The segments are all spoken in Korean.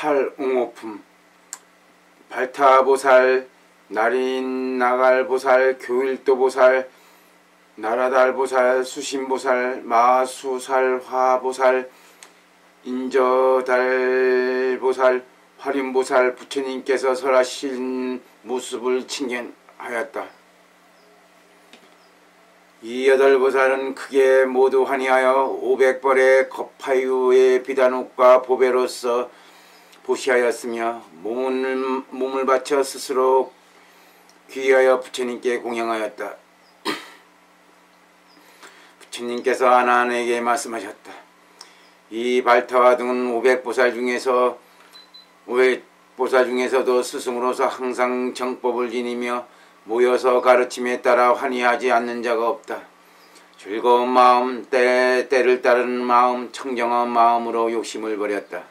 팔옹호품 발타보살, 나린나갈보살, 교일도보살, 나라달보살, 수신보살, 마수살화보살, 인저달보살, 화림보살 부처님께서 설하신 모습을 칭견하였다. 이 8보살은 크게 모두 환희하여 500벌의 겁파유의 비단옥과 보배로서 보시하였으며 몸을 바쳐 스스로 귀하여 부처님께 공양하였다. 부처님께서 아나한에게 말씀하셨다. 이 발타와 등은 500보살 중에서도 스승으로서 항상 정법을 지니며 모여서 가르침에 따라 환희하지 않는 자가 없다. 즐거운 마음, 때를 따르는 마음, 청정한 마음으로 욕심을 버렸다.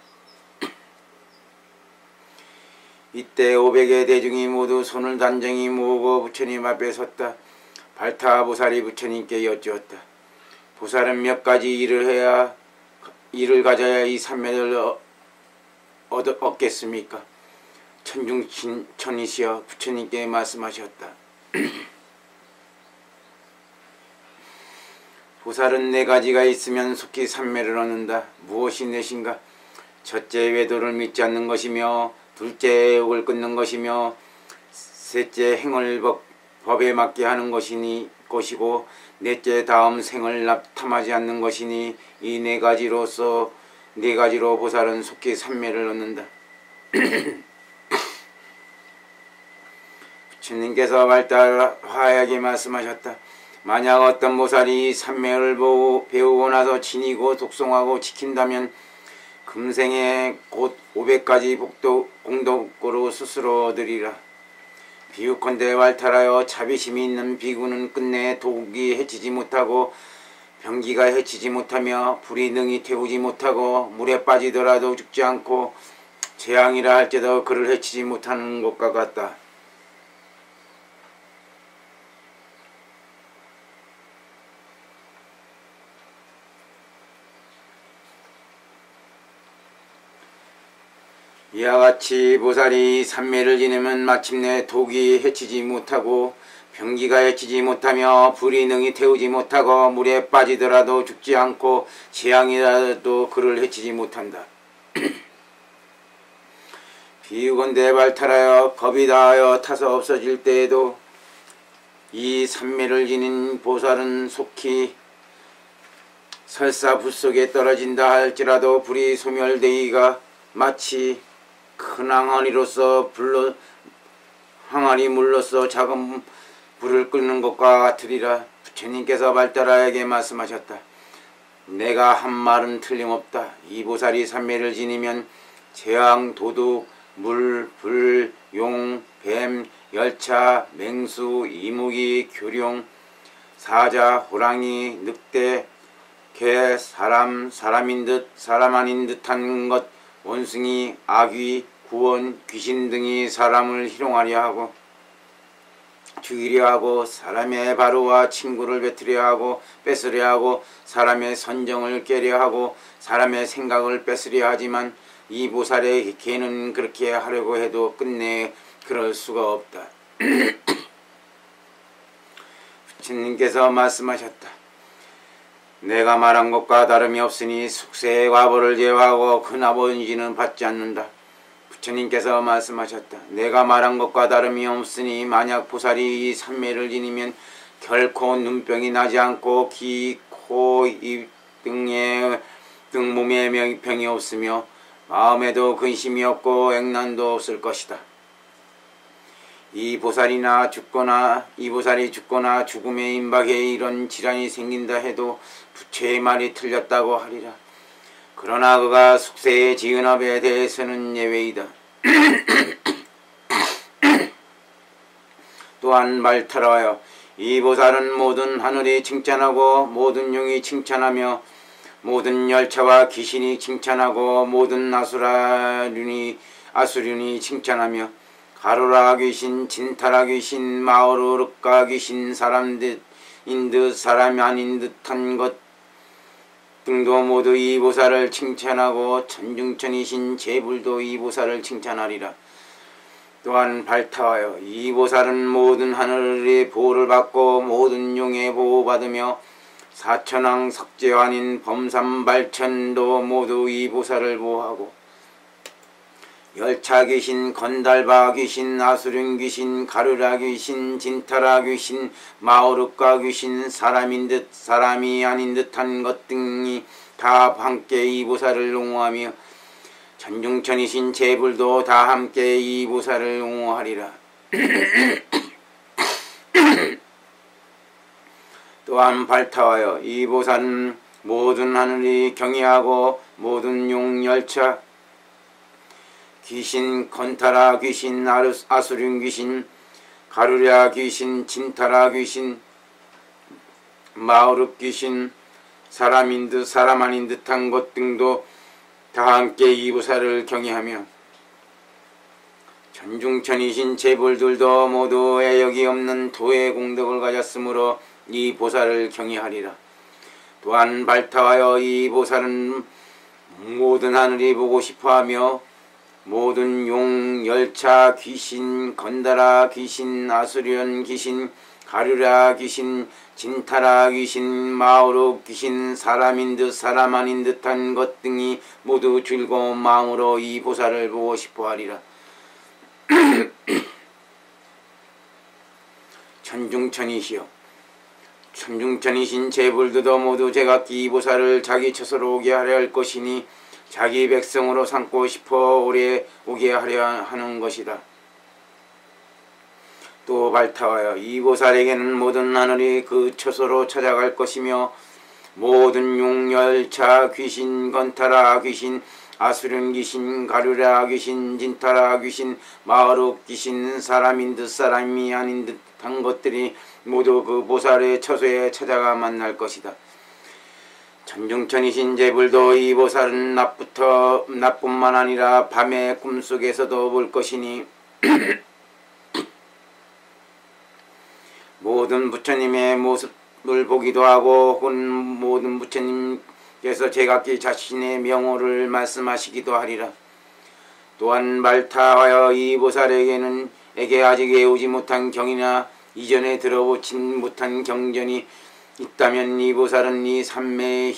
이때 500의 대중이 모두 손을 단정히 모으고 부처님 앞에 섰다. 발타보살이 부처님께 여쭈었다. 보살은 몇 가지 일을 가져야 이 삼매를 얻겠습니까? 천중천이시여 부처님께 말씀하셨다. 보살은 4가지가 있으면 속히 삼매를 얻는다. 무엇이 넷인가? 첫째, 외도를 믿지 않는 것이며, 둘째, 욕을 끊는 것이며, 셋째, 행을 법에 맞게 하는 것이고, 넷째, 다음 생을 탐하지 않는 것이니, 이 4가지로 보살은 속히 삼매를 얻는다. 부처님께서 발달화하게 말씀하셨다. 만약 어떤 보살이 삼매를 배우고 나서 지니고 독송하고 지킨다면 금생에 곧 500가지 공덕으로 스스로 얻으리라. 비유컨대 발탈하여 자비심이 있는 비구는 끝내 독이 해치지 못하고 병기가 해치지 못하며 불이 능히 태우지 못하고 물에 빠지더라도 죽지 않고 재앙이라 할지라도 그를 해치지 못하는 것과 같다. 이와 같이 보살이 삼매를 지내면 마침내 독이 해치지 못하고 병기가 해치지 못하며 불이 능히 태우지 못하고 물에 빠지더라도 죽지 않고 재앙이라도 그를 해치지 못한다. 비유건대 발탈하여 겁이 다하여 타서 없어질 때에도 이 삼매를 지닌 보살은 속히 설사 불 속에 떨어진다 할지라도 불이 소멸되기가 마치 큰 항아리로서 항아리 물로서 작은 불을 끄는 것과 같으리라. 부처님께서 발달하에게 말씀하셨다. 내가 한 말은 틀림없다. 이 보살이 삼매를 지니면 재앙, 도둑, 물, 불, 용, 뱀, 열차, 맹수, 이무기, 교룡, 사자, 호랑이, 늑대, 개, 사람인 듯 사람 아닌 듯한 것, 원숭이, 아귀, 구원, 귀신 등이 사람을 희롱하려 하고 죽이려 하고 사람의 바로와 친구를 뱉으려 하고 뺏으려 하고 사람의 선정을 깨려 하고 사람의 생각을 뺏으려 하지만 이 보살의 개는 그렇게 하려고 해도 끝내 그럴 수가 없다. 부처님께서 말씀하셨다. 내가 말한 것과 다름이 없으니 숙세의 과보를 제어하고 큰 아버지는 받지 않는다. 부처님께서 말씀하셨다. 내가 말한 것과 다름이 없으니 만약 보살이 이 삼매를 지니면 결코 눈병이 나지 않고 귀, 코, 입 등 몸에 병이 없으며 마음에도 근심이 없고 액난도 없을 것이다. 이 보살이 죽거나 죽음의 임박에 이런 질환이 생긴다 해도 부처의 말이 틀렸다고 하리라. 그러나 그가 숙세의 지은업에 대해서는 예외이다. 또한 발탈하여 이 보살은 모든 하늘이 칭찬하고 모든 용이 칭찬하며 모든 열차와 귀신이 칭찬하고 모든 아수륜이 칭찬하며 가로라 귀신, 진타라 귀신, 마오르르까 귀신, 사람인 듯 사람이 아닌 듯한 것 등도 모두 이 보살을 칭찬하고 천중천이신 제불도 이 보살을 칭찬하리라. 또한 발타하여 이 보살은 모든 하늘의 보호를 받고 모든 용의 보호받으며 사천왕 석재환인 범삼발천도 모두 이 보살을 보호하고 열차 귀신, 건달바 귀신, 아수령 귀신, 가르라 귀신, 진타라 귀신, 마오르카 귀신, 사람인 듯 사람이 아닌 듯한 것 등이 다 함께 이 보살을 옹호하며 천중천이신 제불도 다 함께 이 보살을 옹호하리라. 또한 발타하여 이 보살은 모든 하늘이 경외하고 모든 용, 열차, 귀신, 건타라 귀신, 아수령 귀신, 가루랴 귀신, 진타라 귀신, 마오르 귀신, 사람인 듯 사람 아닌 듯한 것 등도 다 함께 이 보살을 경외하며 천중천이신 제불들도 모두 애역이 없는 도의 공덕을 가졌으므로 이 보살을 경외하리라. 또한 발타하여 이 보살은 모든 하늘이 보고 싶어하며 모든 용, 열차, 귀신, 건달아 귀신, 아수련 귀신, 가류라 귀신, 진타라 귀신, 마오르 귀신, 사람인 듯 사람 아닌 듯한 것 등이 모두 즐거운 마음으로 이 보살을 보고 싶어하리라. 천중천이시여 천중천이신 제불들도 모두 제각기 이 보살을 자기 처소로 오게 하려 할 것이니 자기 백성으로 삼고 싶어 오래 오게 하려 하는 것이다. 또 발타하여 이 보살에게는 모든 하늘이 그 처소로 찾아갈 것이며 모든 용, 열차, 귀신, 건타라 귀신, 아수령 귀신, 가류라 귀신, 진타라 귀신, 마오르 귀신, 사람인 듯 사람이 아닌 듯한 것들이 모두 그 보살의 처소에 찾아가 만날 것이다. 천중천이신 제불도 이 보살은 낮부터 낮뿐만 아니라 밤의 꿈속에서도 볼 것이니 모든 부처님의 모습을 보기도 하고 혹은 모든 부처님께서 제각기 자신의 명호를 말씀하시기도 하리라. 또한 발타하여 이 보살에게는 아직 외우지 못한 경이나 이전에 들어보지 못한 경전이 있다면 이 보살은 이 삼매의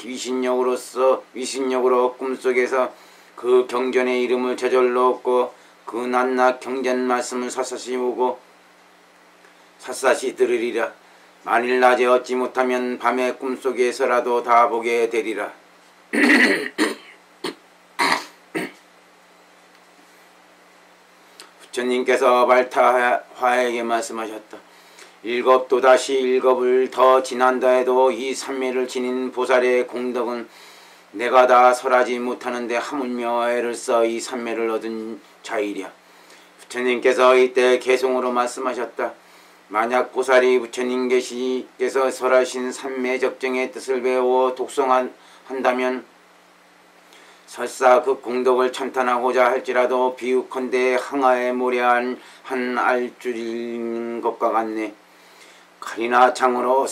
위신력으로 꿈속에서 그 경전의 이름을 저절로 얻고 그 낮낮 경전 말씀을 샅샅이 보고 샅샅이 들으리라. 만일 낮에 얻지 못하면 밤의 꿈속에서라도 다 보게 되리라. 부처님께서 발타화에게 말씀하셨다. 일곱 또다시 일곱을 더 지난다 해도 이 삼매를 지닌 보살의 공덕은 내가 다 설하지 못하는데 하물며 애를 써 이 삼매를 얻은 자이랴. 부처님께서 이때 개송으로 말씀하셨다. 만약 보살이 부처님께서 설하신 삼매 적정의 뜻을 배워 독송한다면 설사 그 공덕을 찬탄하고자 할지라도 비유컨대 항아에 모래한 한 알줄인 것과 같네. 칼이나 창으로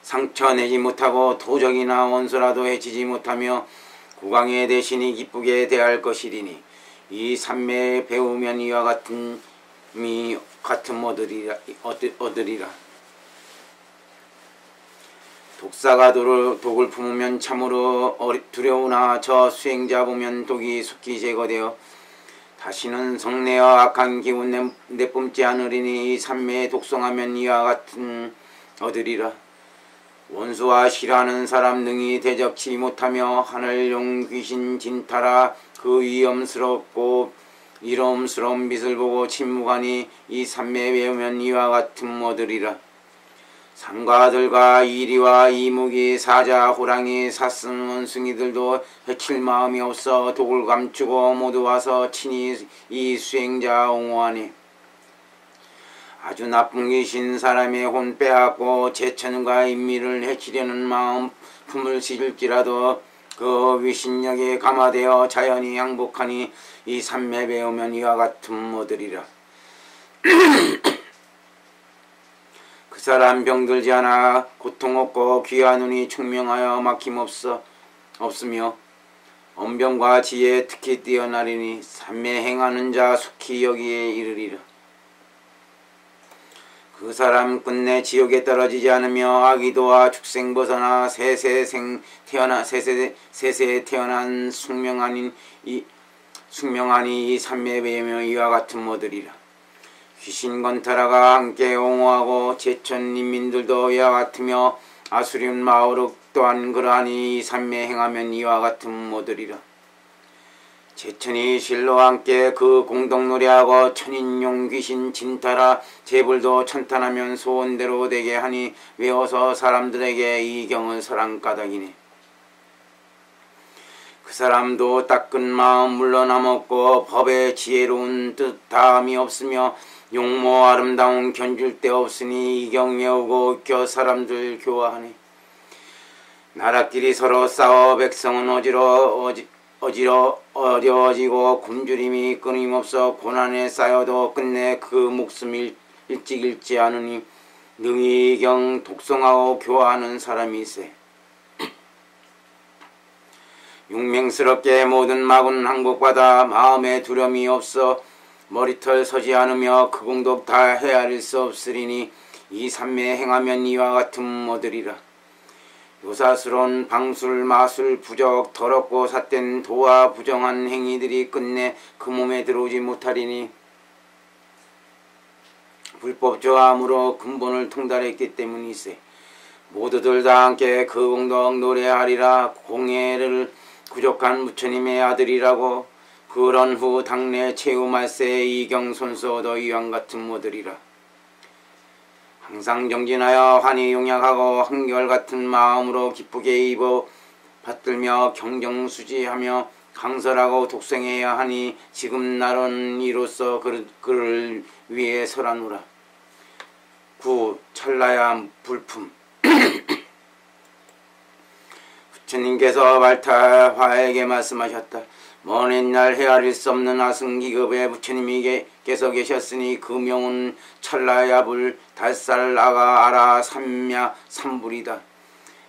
상처내지 못하고 도적이나 원수라도 해치지 못하며 국왕의 대신이 기쁘게 대할 것이리니 이 삼매에 배우면 이와 같은 얻으리라. 독사가 독을 품으면 참으로 두려우나 저 수행자 보면 독이 속히 제거되어 다시는 성내와 악한 기운 내뿜지 않으리니 이 삼매에 독송하면 이와 같은 얻으리라. 원수와 싫어하는 사람 등이 대적치 못하며 하늘용 귀신 진타라 그 위험스럽고 이로움스러운 빛을 보고 침묵하니 이 삼매에 배우면 이와 같은 얻으리라. 상과들과 이리와 이무기, 사자, 호랑이, 사슴, 원숭이들도 해칠 마음이 없어 독을 감추고 모두 와서 친히 이 수행자 옹호하니 아주 나쁜 귀신 사람의 혼 빼앗고 제천과 인미를 해치려는 마음 품을 씻을지라도 그 위신력에 감화되어 자연히 항복하니 이 삼매 배우면 이와 같은 얻으리라. 그 사람 병들지 않아 고통 없고 귀하노니 충명하여 없으며 언병과 지혜에 특히 뛰어나리니 삼매 행하는 자 속히 여기에 이르리라. 그 사람 끝내 지옥에 떨어지지 않으며 아기도와 축생 벗어나 세세 태어난 숙명하니 이 삼매 배며 이와 같은 모들이라. 귀신 건타라가 함께 옹호하고 제천 인민들도 이와 같으며 아수리온 마오르 또한 그러하니 이 삼매 행하면 이와 같은 모들이라. 제천이 실로 함께 그 공동 노래하고 천인용 귀신 진타라 제불도 천탄하면 소원대로 되게 하니 외워서 사람들에게 이 경은 설한가닥이네. 그 사람도 닦은 마음 물러나먹고 법에 지혜로운 뜻 다함이 없으며 용모 아름다운 견줄 데 없으니 이 경 외우고 겨 사람들 교화하네. 나라끼리 서로 싸워 백성은 어려워지고 굶주림이 끊임없어 고난에 쌓여도 끝내 그 목숨 일찍 잃지 않으니 능히 이 경 독송하고 교화하는 사람이 있세. 용맹스럽게 모든 막은 항복받아 마음에 두려움이 없어 머리털 서지 않으며 그 공덕 다 헤아릴 수 없으리니 이 삼매 행하면 이와 같은 모들이라. 요사스러운 방술, 마술, 부적, 더럽고 삿된 도와 부정한 행위들이 끝내 그 몸에 들어오지 못하리니 불법조함으로 근본을 통달했기 때문이세. 모두들 다 함께 그 공덕 노래하리라. 공예를 부족한 부처님의 아들이라고 그런 후 당내 최후말세에 이경손소도 이왕 같은 모들이라. 항상 정진하여 환히 용약하고 한결같은 마음으로 기쁘게 입어 받들며 경정수지하며 강설하고 독생해야 하니 지금 나는 이로써 그를 위해 설하노라. 9. 찰나야 불품. 부처님께서 발타화에게 말씀하셨다. 먼 옛날 헤아릴 수 없는 아승기급의 부처님께서 계셨으니 그 명은 찰나야불 달살나가 아라 삼야 삼불이다.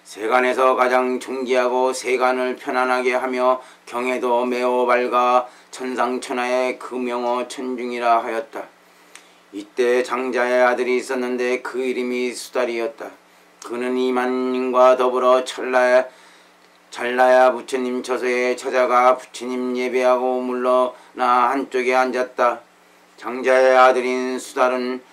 세간에서 가장 존귀하고 세간을 편안하게 하며 경에도 매우 밝아 천상천하의 그 명어 천중이라 하였다. 이때 장자의 아들이 있었는데 그 이름이 수달이었다. 그는 이만님과 더불어 찰나야 부처님 처소에 찾아가 부처님 예배하고 물러나 한쪽에 앉았다. 장자의 아들인 수달은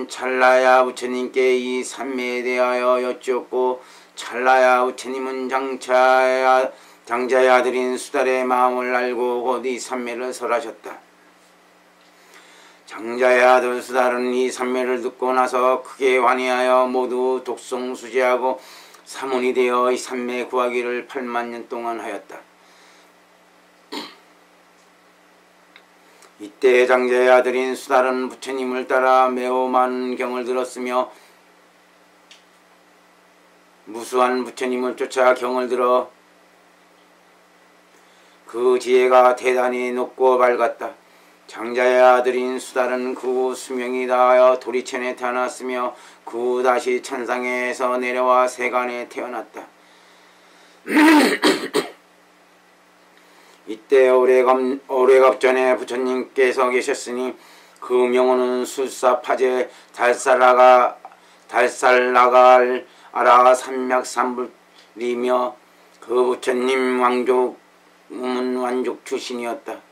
찰나야 부처님께 이 삼매에 대하여 여쭈었고 찰나야 부처님은 장자의 아들인 수달의 마음을 알고 곧 이 삼매를 설하셨다. 장자의 아들 수달은 이 삼매를 듣고 나서 크게 환희하여 모두 독송수지하고 사문이 되어 이 삼매 구하기를 8만년 동안 하였다. 이때 장자의 아들인 수달은 부처님을 따라 매우 많은 경을 들었으며 무수한 부처님을 쫓아 경을 들어 그 지혜가 대단히 높고 밝았다. 장자의 아들인 수달은 그 후 수명이 다하여 도리천에 태어났으며 그 후 다시 천상에서 내려와 세간에 태어났다. 이때 오래갑전에 부처님께서 계셨으니 그 명호는 술사파제 달살나갈 아라 삼맥삼불이며 그 부처님 왕족은 완족 출신이었다.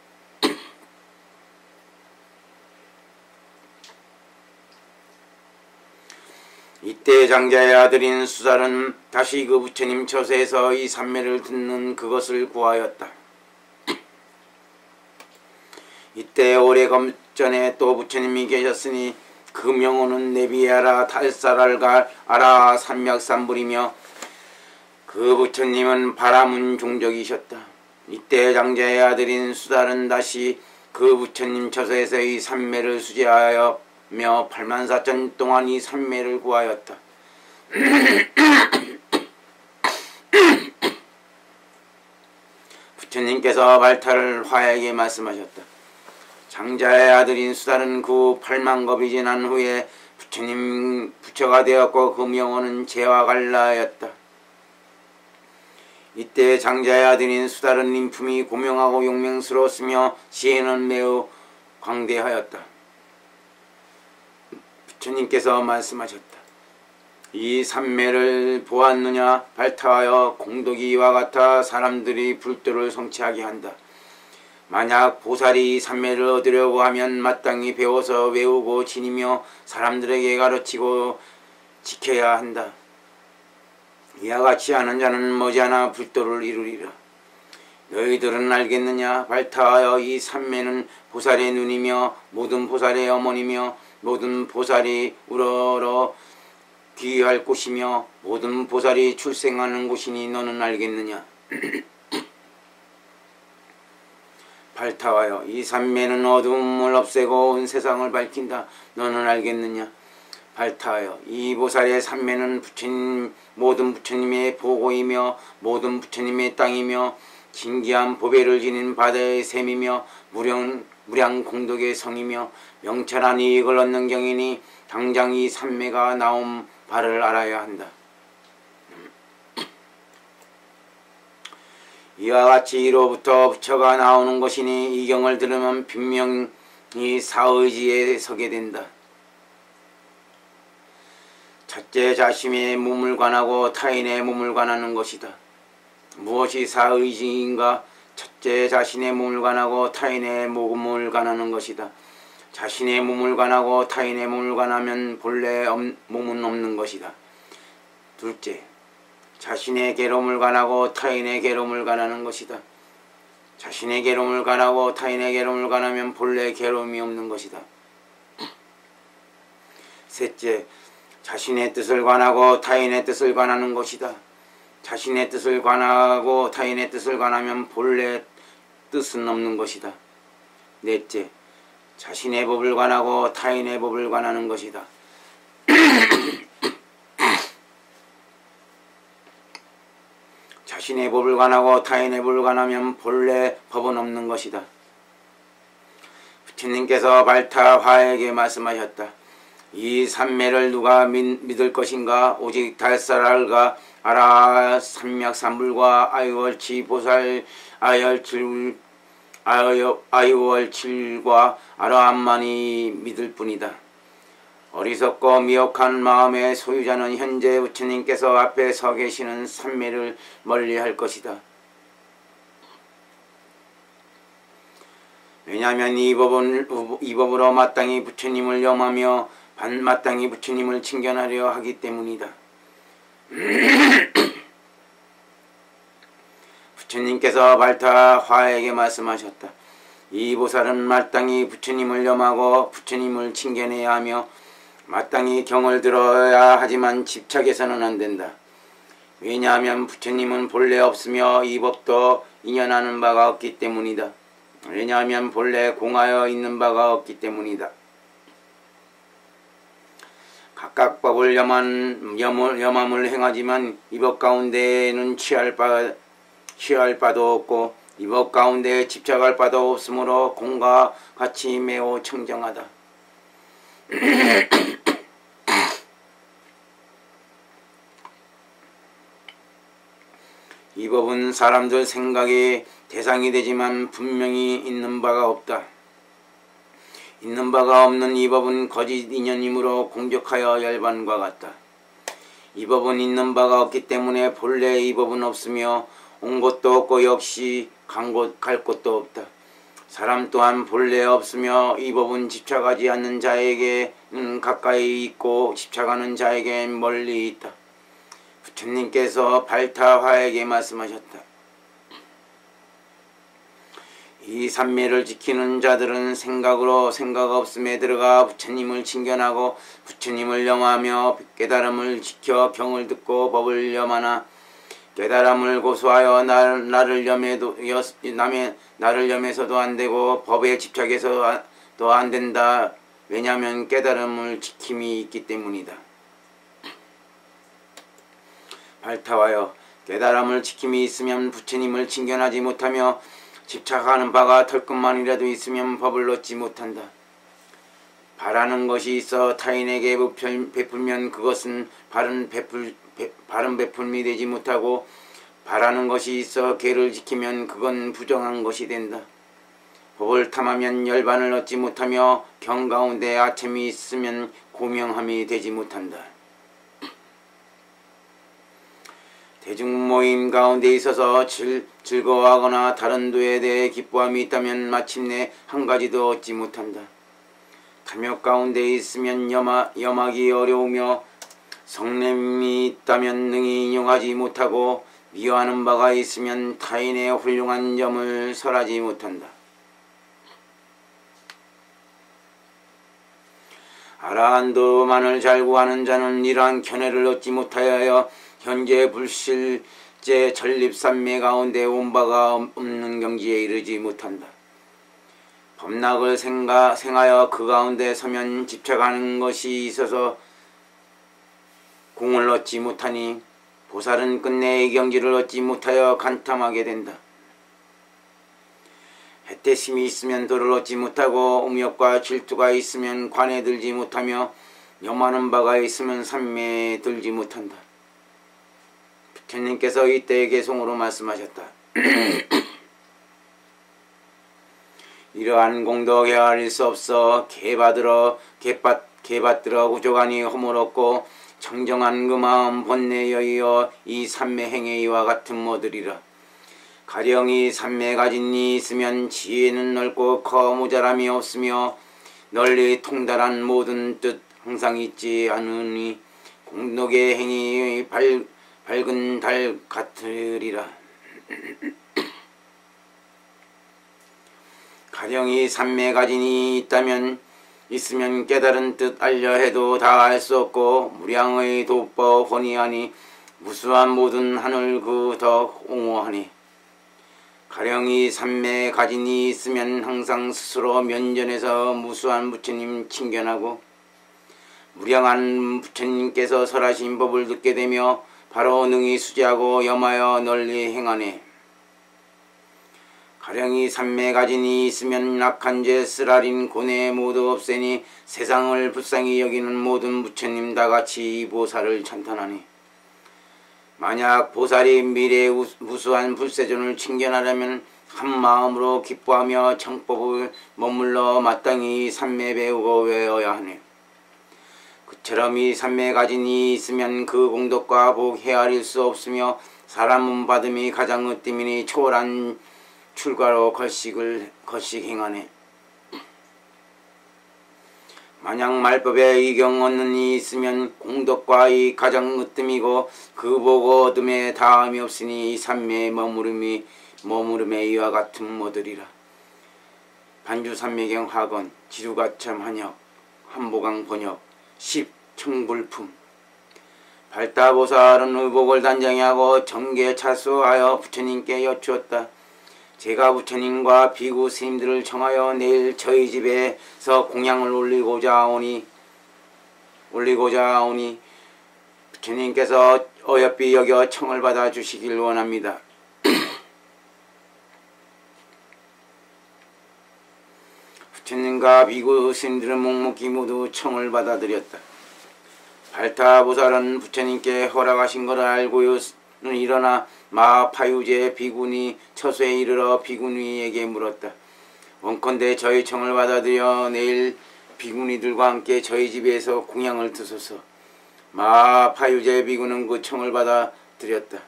이때 장자의 아들인 수달은 다시 그 부처님 처소에서 이 삼매를 듣는 그것을 구하였다. 이때 오래전에 또 부처님이 계셨으니 그 명호는 네비아라 달살알갈 아라 삼맥삼불이며 그 부처님은 바라문 종족이셨다. 이때 장자의 아들인 수달은 다시 그 부처님 처소에서 이 삼매를 수지하여 며 84,000 동안 이 삼매를 구하였다. 부처님께서 발탈화에게 말씀하셨다. 장자의 아들인 수달은 그 8만겁이 지난 후에 부처님 부처가 되었고 그 명호는 제화갈라였다. 이때 장자의 아들인 수달은 인품이 고명하고 용맹스러웠으며 시에는 매우 광대하였다. 부처님께서 말씀하셨다. 이 삼매를 보았느냐? 발타하여 공덕이 이와 같아 사람들이 불도를 성취하게 한다. 만약 보살이 삼매를 얻으려고 하면 마땅히 배워서 외우고 지니며 사람들에게 가르치고 지켜야 한다. 이와 같이 하는 자는 머지않아 불도를 이루리라. 너희들은 알겠느냐? 발타하여 이 삼매는 보살의 눈이며 모든 보살의 어머니며 모든 보살이 우러러 귀할 곳이며 모든 보살이 출생하는 곳이니 너는 알겠느냐? 발타하여 이 삼매는 어두움을 없애고 온 세상을 밝힌다. 너는 알겠느냐? 발타하여 이 보살의 삼매는 모든 부처님의 보고이며 모든 부처님의 땅이며 진기한 보배를 지닌 바다의 샘이며 무량 공덕의 성이며 명철한 이익을 얻는 경이니 당장 이 삼매가 나온 바를 알아야 한다. 이와 같이 이로부터 부처가 나오는 것이니 이 경을 들으면 분명히 사의지에 서게 된다. 첫째, 자신의 몸을 관하고 타인의 몸을 관하는 것이다. 무엇이 사의지인가? 첫째, 자신의 몸을 관하고 타인의 몸을 관하는 것이다. 자신의 몸을 관하고 타인의 몸을 관하면 본래 몸은 없는 것이다. 둘째, 자신의 괴로움을 관하고 타인의 괴로움을 관하는 것이다. 자신의 괴로움을 관하고 타인의 괴로움을 관하면 본래 괴로움이 없는 것이다. 셋째, 자신의 뜻을 관하고 타인의 뜻을 관하는 것이다. 자신의 뜻을 관하고 타인의 뜻을 관하면 본래 뜻은 없는 것이다. 넷째, 자신의 법을 관하고 타인의 법을 관하는 것이다. 자신의 법을 관하고 타인의 법을 관하면 본래 법은 없는 것이다. 부처님께서 발타 화에게 말씀하셨다. 이 삼매를 누가 믿을 것인가? 오직 달사랄가 아라 삼맥삼불과 아유월치 보살 아유월칠과 아라함만이 믿을 뿐이다. 어리석고 미혹한 마음의 소유자는 현재 부처님께서 앞에 서 계시는 삼매를 멀리할 것이다. 왜냐하면 이 법으로 마땅히 부처님을 염하며 마땅히 부처님을 칭견하려 하기 때문이다. 부처님께서 발타 화에게 말씀하셨다. 이 보살은 마땅히 부처님을 염하고 부처님을 칭견해야 하며 마땅히 경을 들어야 하지만 집착해서는 안 된다. 왜냐하면 부처님은 본래 없으며 이 법도 인연하는 바가 없기 때문이다. 왜냐하면 본래 공하여 있는 바가 없기 때문이다. 각각 법을 염함을 행하지만 이 법 가운데에는 취할 바도 없고 이 법 가운데 집착할 바도 없으므로 공과 같이 매우 청정하다. 이 법은 사람들 생각의 대상이 되지만 분명히 있는 바가 없다. 있는 바가 없는 이 법은 거짓 인연이므로 공적하여 열반과 같다. 이 법은 있는 바가 없기 때문에 본래 이 법은 없으며 온 곳도 없고 역시 갈 곳도 없다. 사람 또한 본래 없으며 이 법은 집착하지 않는 자에게는 가까이 있고 집착하는 자에게는 멀리 있다. 부처님께서 발타화에게 말씀하셨다. 이 삼매를 지키는 자들은 생각으로 생각 없음에 들어가 부처님을 칭견하고 부처님을 염하며 깨달음을 지켜 경을 듣고 법을 염하나 깨달음을 고수하여 나를 염해서도 안 되고 법에 집착해서도 안 된다. 왜냐하면 깨달음을 지킴이 있기 때문이다. 발타하여 깨달음을 지킴이 있으면 부처님을 칭견하지 못하며 집착하는 바가 털끝만이라도 있으면 법을 얻지 못한다. 바라는 것이 있어 타인에게 베풀면 그것은 바른 베풀미 되지 못하고, 바라는 것이 있어 계를 지키면 그건 부정한 것이 된다. 법을 탐하면 열반을 얻지 못하며 경 가운데 아첨이 있으면 고명함이 되지 못한다. 대중 모임 가운데 있어서 즐거워하거나 다른 도에 대해 기뻐함이 있다면 마침내 한 가지도 얻지 못한다. 탐욕 가운데 있으면 염하기 어려우며 성냄이 있다면 능히 인용하지 못하고, 미워하는 바가 있으면 타인의 훌륭한 점을 설하지 못한다. 아라한도만을 잘 구하는 자는 이러한 견해를 얻지 못하여 현재 불실제 전립산매 가운데 온 바가 없는 경지에 이르지 못한다. 법락을 생하여 그 가운데 서면 집착하는 것이 있어서 공을 얻지 못하니, 보살은 끝내 이 경지를 얻지 못하여 간탐하게 된다. 해태심이 있으면 도를 얻지 못하고, 음욕과 질투가 있으면 관에 들지 못하며, 염하는 바가 있으면 산매에 들지 못한다. 부처님께서 이때 개송으로 말씀하셨다. 이러한 공덕 헤아릴 수 없어 개받들어 구조간이 허물었고, 청정한 그 마음 본내에 여의어 이 삼매행에 이와 같은 모들이라. 가령 이 삼매 가진 이 있으면 지혜는 넓고 커 모자람이 없으며 널리 통달한 모든 뜻 항상 있지 않으니, 공덕의 행이 밝은 달 같으리라. 가령 이 삼매 가진 이 있으면 깨달은 뜻 알려 해도 다 알 수 없고, 무량의 도법 혼이하니 무수한 모든 하늘 그 더 옹호하니, 가령 이 삼매 가진 이 있으면 항상 스스로 면전에서 무수한 부처님 칭견하고, 무량한 부처님께서 설하신 법을 듣게 되며 바로 능히 수지하고 염하여 널리 행하네. 가령 이 삼매 가진 이 있으면 악한 죄 쓰라린 고뇌 모두 없애니 세상을 불쌍히 여기는 모든 부처님 다같이 이 보살을 찬탄하니, 만약 보살이 미래의 무수한 불세존을 칭견하려면 한 마음으로 기뻐하며 정법을 머물러 마땅히 삼매 배우고 외워야 하네. 그처럼 이 삼매 가진 이 있으면 그 공덕과 복 헤아릴 수 없으며 사람은 받음이 가장 으뜸이니 초월한 출가로 거식 행하네. 만약 말법에 이경 얻는 이 있으면 공덕과 이 가장 으뜸이고 그 보고 얻음에 다함이 없으니 이 삼매의 머무름에 이와 같은 모들이라. 반주삼매경 학원 지루가참 한역 한보강 번역 10 청불품. 발다보살은 의복을 단장히 하고 정계 차수하여 부처님께 여쭈었다. 제가 부처님과 비구 스님들을 청하여 내일 저희 집에서 공양을 올리고자 하오니 부처님께서 어여삐 여겨 청을 받아 주시길 원합니다. 부처님과 비구 스님들은 묵묵히 모두 청을 받아들였다. 발타보살은 부처님께 허락하신 것을 알고는 일어나 마파유제 비구니 처소에 이르러 비구니에게 물었다. 원컨대 저희 청을 받아들여 내일 비구니들과 함께 저희 집에서 공양을 드소서. 마파유제 비구는 그 청을 받아들였다.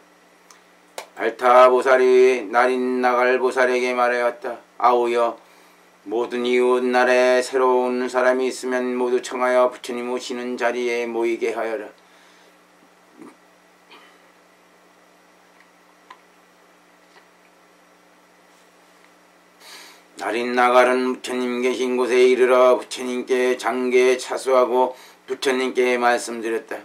발타보살이 날인 나갈 보살에게 말하였다. 아우여, 모든 이웃날에 새로운 사람이 있으면 모두 청하여 부처님 오시는 자리에 모이게 하여라. 날인 나갈은 부처님 계신 곳에 이르러 부처님께 장계 차수하고 부처님께 말씀드렸다.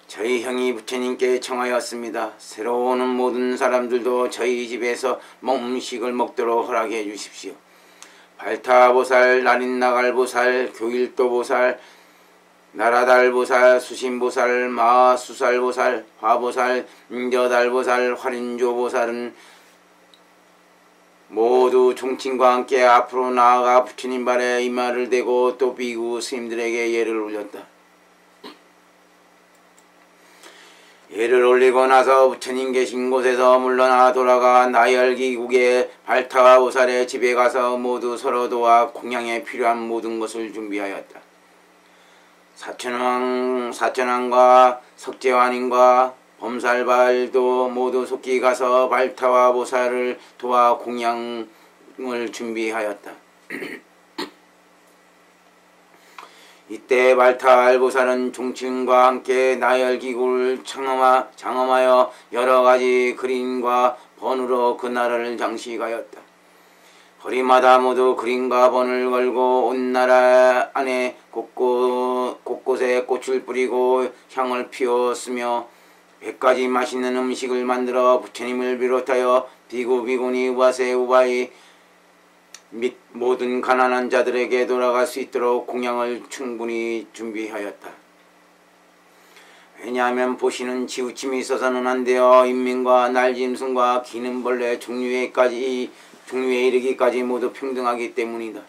저희 형이 부처님께 청하였습니다. 새로 오는 모든 사람들도 저희 집에서 음식을 먹도록 허락해 주십시오. 발타보살, 날인나갈보살, 교일도보살, 나라달보살, 수신보살, 마수살보살, 화보살, 인저달보살, 활인조보살은 모두 종친과 함께 앞으로 나아가 부처님 발에 이마를 대고 또 비구 스님들에게 예를 올렸다. 예를 올리고 나서 부처님 계신 곳에서 물러나 돌아가 나열기국의 발타와 오살의 집에 가서 모두 서로 도와 공양에 필요한 모든 것을 준비하였다. 사천왕과 석재환인과 범살발도 모두 속히 가서 발타와 보살을 도와 공양을 준비하였다. 이때 발타알보살은 종친과 함께 나열기구를 장엄하여 여러가지 그림과 번으로 그 나라를 장식하였다. 거리마다 모두 그림과 번을 걸고 온 나라 안에 곳곳에 꽃을 뿌리고 향을 피웠으며 100가지 맛있는 음식을 만들어 부처님을 비롯하여 비구, 비구니, 우바세, 우바이 및 모든 가난한 자들에게 돌아갈 수 있도록 공양을 충분히 준비하였다. 왜냐하면 보시는 치우침이 있어서는 안 되어 인민과 날짐승과 기는벌레 종류에 이르기까지 모두 평등하기 때문이다.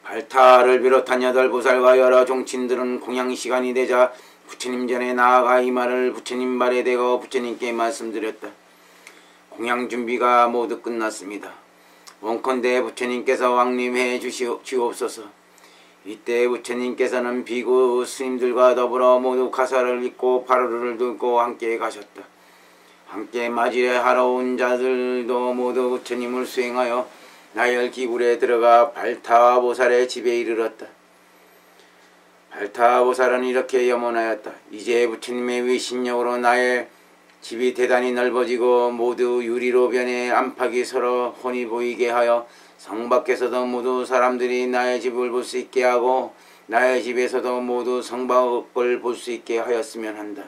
발타를 비롯한 8보살과 여러 종친들은 공양 시간이 되자 부처님 전에 나아가 이 말을 부처님 발에 대고 부처님께 말씀드렸다. 공양 준비가 모두 끝났습니다. 원컨대 부처님께서 왕림해 주옵소서. 이때 부처님께서는 비구 스님들과 더불어 모두 가사를 입고 바로를 들고 함께 가셨다. 함께 맞이하러 온 자들도 모두 부처님을 수행하여 나열기굴에 들어가 발타와 보살의 집에 이르렀다. 발타와 보살은 이렇게 염원하였다. 이제 부처님의 위신력으로 나의 집이 대단히 넓어지고 모두 유리로 변해 안팎이 서로 훤히 보이게 하여 성 밖에서도 모두 사람들이 나의 집을 볼 수 있게 하고 나의 집에서도 모두 성 밖을 볼 수 있게 하였으면 한다.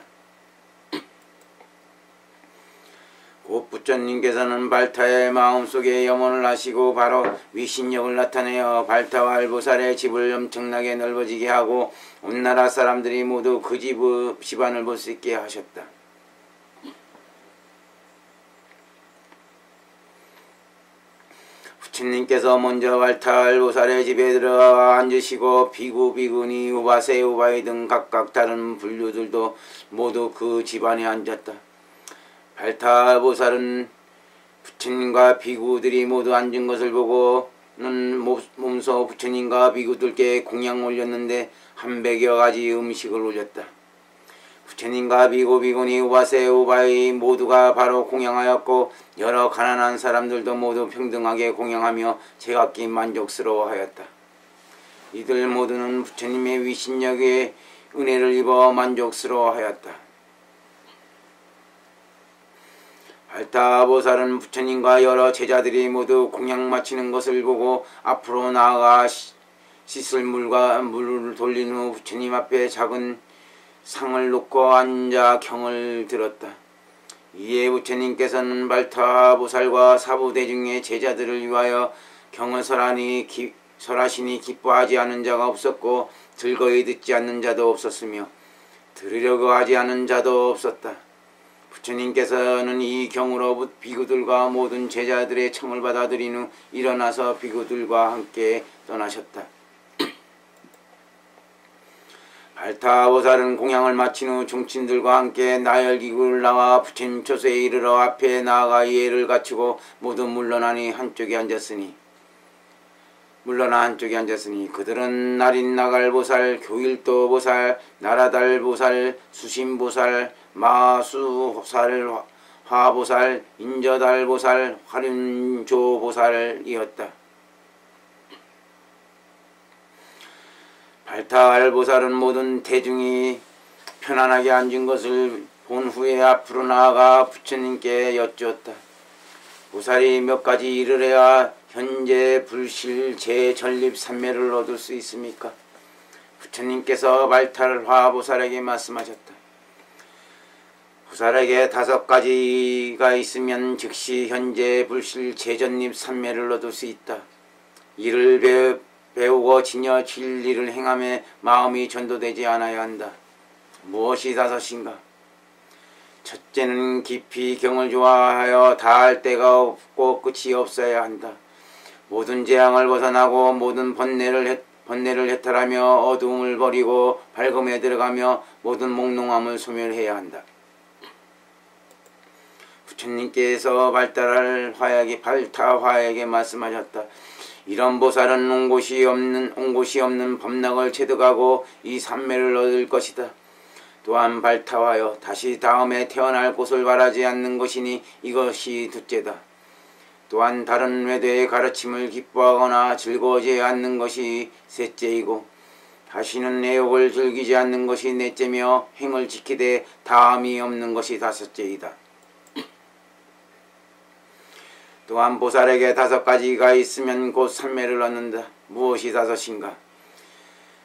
곧 부처님께서는 발타의 마음속에 염원을 하시고 바로 위신력을 나타내어 발타와 알보살의 집을 엄청나게 넓어지게 하고 온 나라 사람들이 모두 그 집안을 볼 수 있게 하셨다. 부처님께서 먼저 발타 알보살의 집에 들어가 앉으시고 비구, 비구니, 우바세, 우바이 등 각각 다른 분류들도 모두 그 집안에 앉았다. 발타 보살은 부처님과 비구들이 모두 앉은 것을 보고는 몸소 부처님과 비구들께 공양 올렸는데 100여 가지 음식을 올렸다. 부처님과 비구, 비구니, 우바세, 우바이 모두가 바로 공양하였고 여러 가난한 사람들도 모두 평등하게 공양하며 제각기 만족스러워하였다. 이들 모두는 부처님의 위신력에 은혜를 입어 만족스러워하였다. 발타 보살은 부처님과 여러 제자들이 모두 공양 마치는 것을 보고 앞으로 나아가 씻을 물을 돌린 후 부처님 앞에 작은 상을 놓고 앉아 경을 들었다. 이에 부처님께서는 발타 보살과 사부대중의 제자들을 위하여 경을 설하시니 기뻐하지 않은 자가 없었고 즐거이 듣지 않는 자도 없었으며 들으려고 하지 않은 자도 없었다. 부처님께서는 이 경으로 비구들과 모든 제자들의 청을 받아들인 후 일어나서 비구들과 함께 떠나셨다. 발타 보살은 공양을 마친 후 종친들과 함께 나열기구를 나와 부처님 처소에 이르러 앞에 나아가 예를 갖추고 모두 물러나 한쪽에 앉았으니 그들은 나린나갈보살, 교일도보살, 나라달보살, 수심보살, 마수살, 화보살, 인저달보살, 화륜조보살이었다. 발타알보살은 모든 대중이 편안하게 앉은 것을 본 후에 앞으로 나아가 부처님께 여쭈었다. 보살이 몇 가지 일을 해야 현재 불실 제전립 삼매를 얻을 수 있습니까? 부처님께서 발탈화보살에게 말씀하셨다. 보살에게 5가지가 있으면 즉시 현재 불실 제전립 삼매를 얻을 수 있다. 이를 배우고 지녀 진리를 행함에 마음이 전도되지 않아야 한다. 무엇이 5인가? 첫째는 깊이 경을 좋아하여 다할 데가 없고 끝이 없어야 한다. 모든 재앙을 벗어나고 모든 번뇌를 해탈하며 어두움을 버리고 밝음에 들어가며 모든 몽롱함을 소멸해야 한다. 부처님께서 발달할 발타화에게 말씀하셨다. 이런 보살은 온 곳이 없는 범락을 체득하고 이 삼매를 얻을 것이다. 또한 발타하여 다시 다음에 태어날 곳을 바라지 않는 것이니 이것이 둘째다. 또한 다른 외도의 가르침을 기뻐하거나 즐거워지지 않는 것이 셋째이고 다시는 애욕을 즐기지 않는 것이 넷째며 행을 지키되 다함이 없는 것이 다섯째이다. 또한 보살에게 5가지가 있으면 곧 삼매를 얻는다. 무엇이 다섯인가?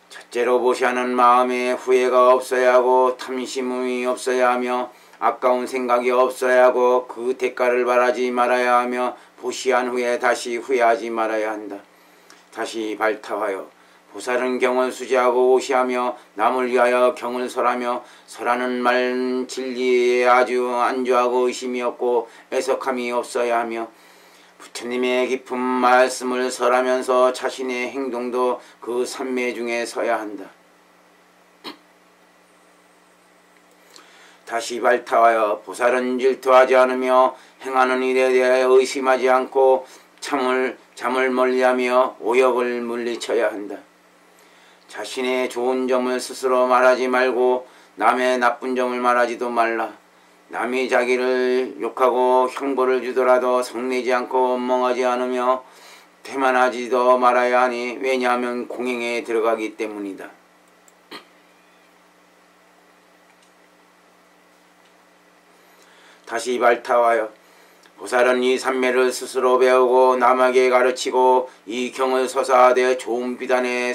첫째로 보시하는 마음에 후회가 없어야 하고 탐심이 없어야 하며 아까운 생각이 없어야 하고 그 대가를 바라지 말아야 하며 보시한 후에 다시 후회하지 말아야 한다. 다시 발타하여 보살은 경을 수지하고 오시하며 남을 위하여 경을 설하며 설하는 말은 진리에 아주 안주하고 의심이 없고 애석함이 없어야 하며 부처님의 깊은 말씀을 설하면서 자신의 행동도 그 삼매 중에 서야 한다. 다시 발타하여 보살은 질투하지 않으며 행하는 일에 대하여 의심하지 않고 잠을 멀리하며 오역을 물리쳐야 한다. 자신의 좋은 점을 스스로 말하지 말고 남의 나쁜 점을 말하지도 말라. 남이 자기를 욕하고 형벌을 주더라도 성내지 않고 원망하지 않으며 태만하지도 말아야 하니 왜냐하면 공행에 들어가기 때문이다. 다시 발타하여 보살은 이 삼매를 스스로 배우고 남에게 가르치고 이 경을 서사하되 좋은 비단에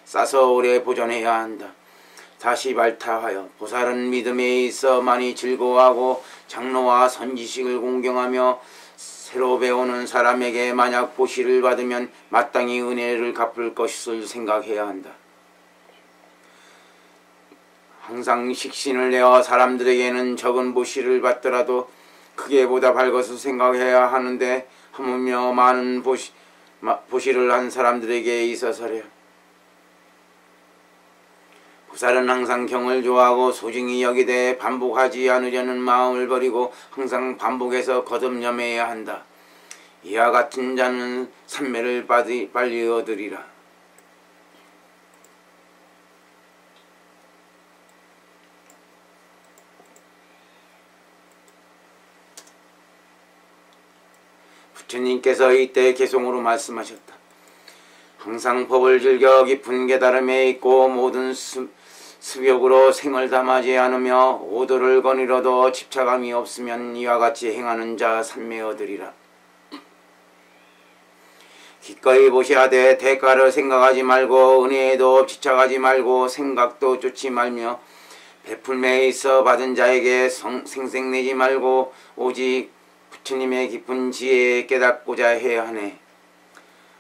싸서 오래 보존해야 한다. 다시 발타하여 보살은 믿음에 있어 많이 즐거워하고 장로와 선지식을 공경하며 새로 배우는 사람에게 만약 보시를 받으면 마땅히 은혜를 갚을 것을 생각해야 한다. 항상 식신을 내어 사람들에게는 적은 보시를 받더라도 크게 보답할 것을 생각해야 하는데 하물며 많은 보시를 한 사람들에게 있어서랴. 보살은 항상 경을 좋아하고 소중히 여기되 반복하지 않으려는 마음을 버리고 항상 반복해서 거듭념해야 한다. 이와 같은 자는 삼매를 빨리 얻으리라. 부처님께서 이때 개송으로 말씀하셨다. 항상 법을 즐겨 깊은 깨달음에 있고 모든 습욕으로 생을 담하지 않으며 오도를 거니러도 집착함이 없으면 이와 같이 행하는 자 삼매 얻으리라. 기꺼이 보시하되 대가를 생각하지 말고 은혜에도 집착하지 말고 생각도 쫓지 말며 베풀매에 있어 받은 자에게 생색내지 말고 오직 부처님의 깊은 지혜에 깨닫고자 해야 하네.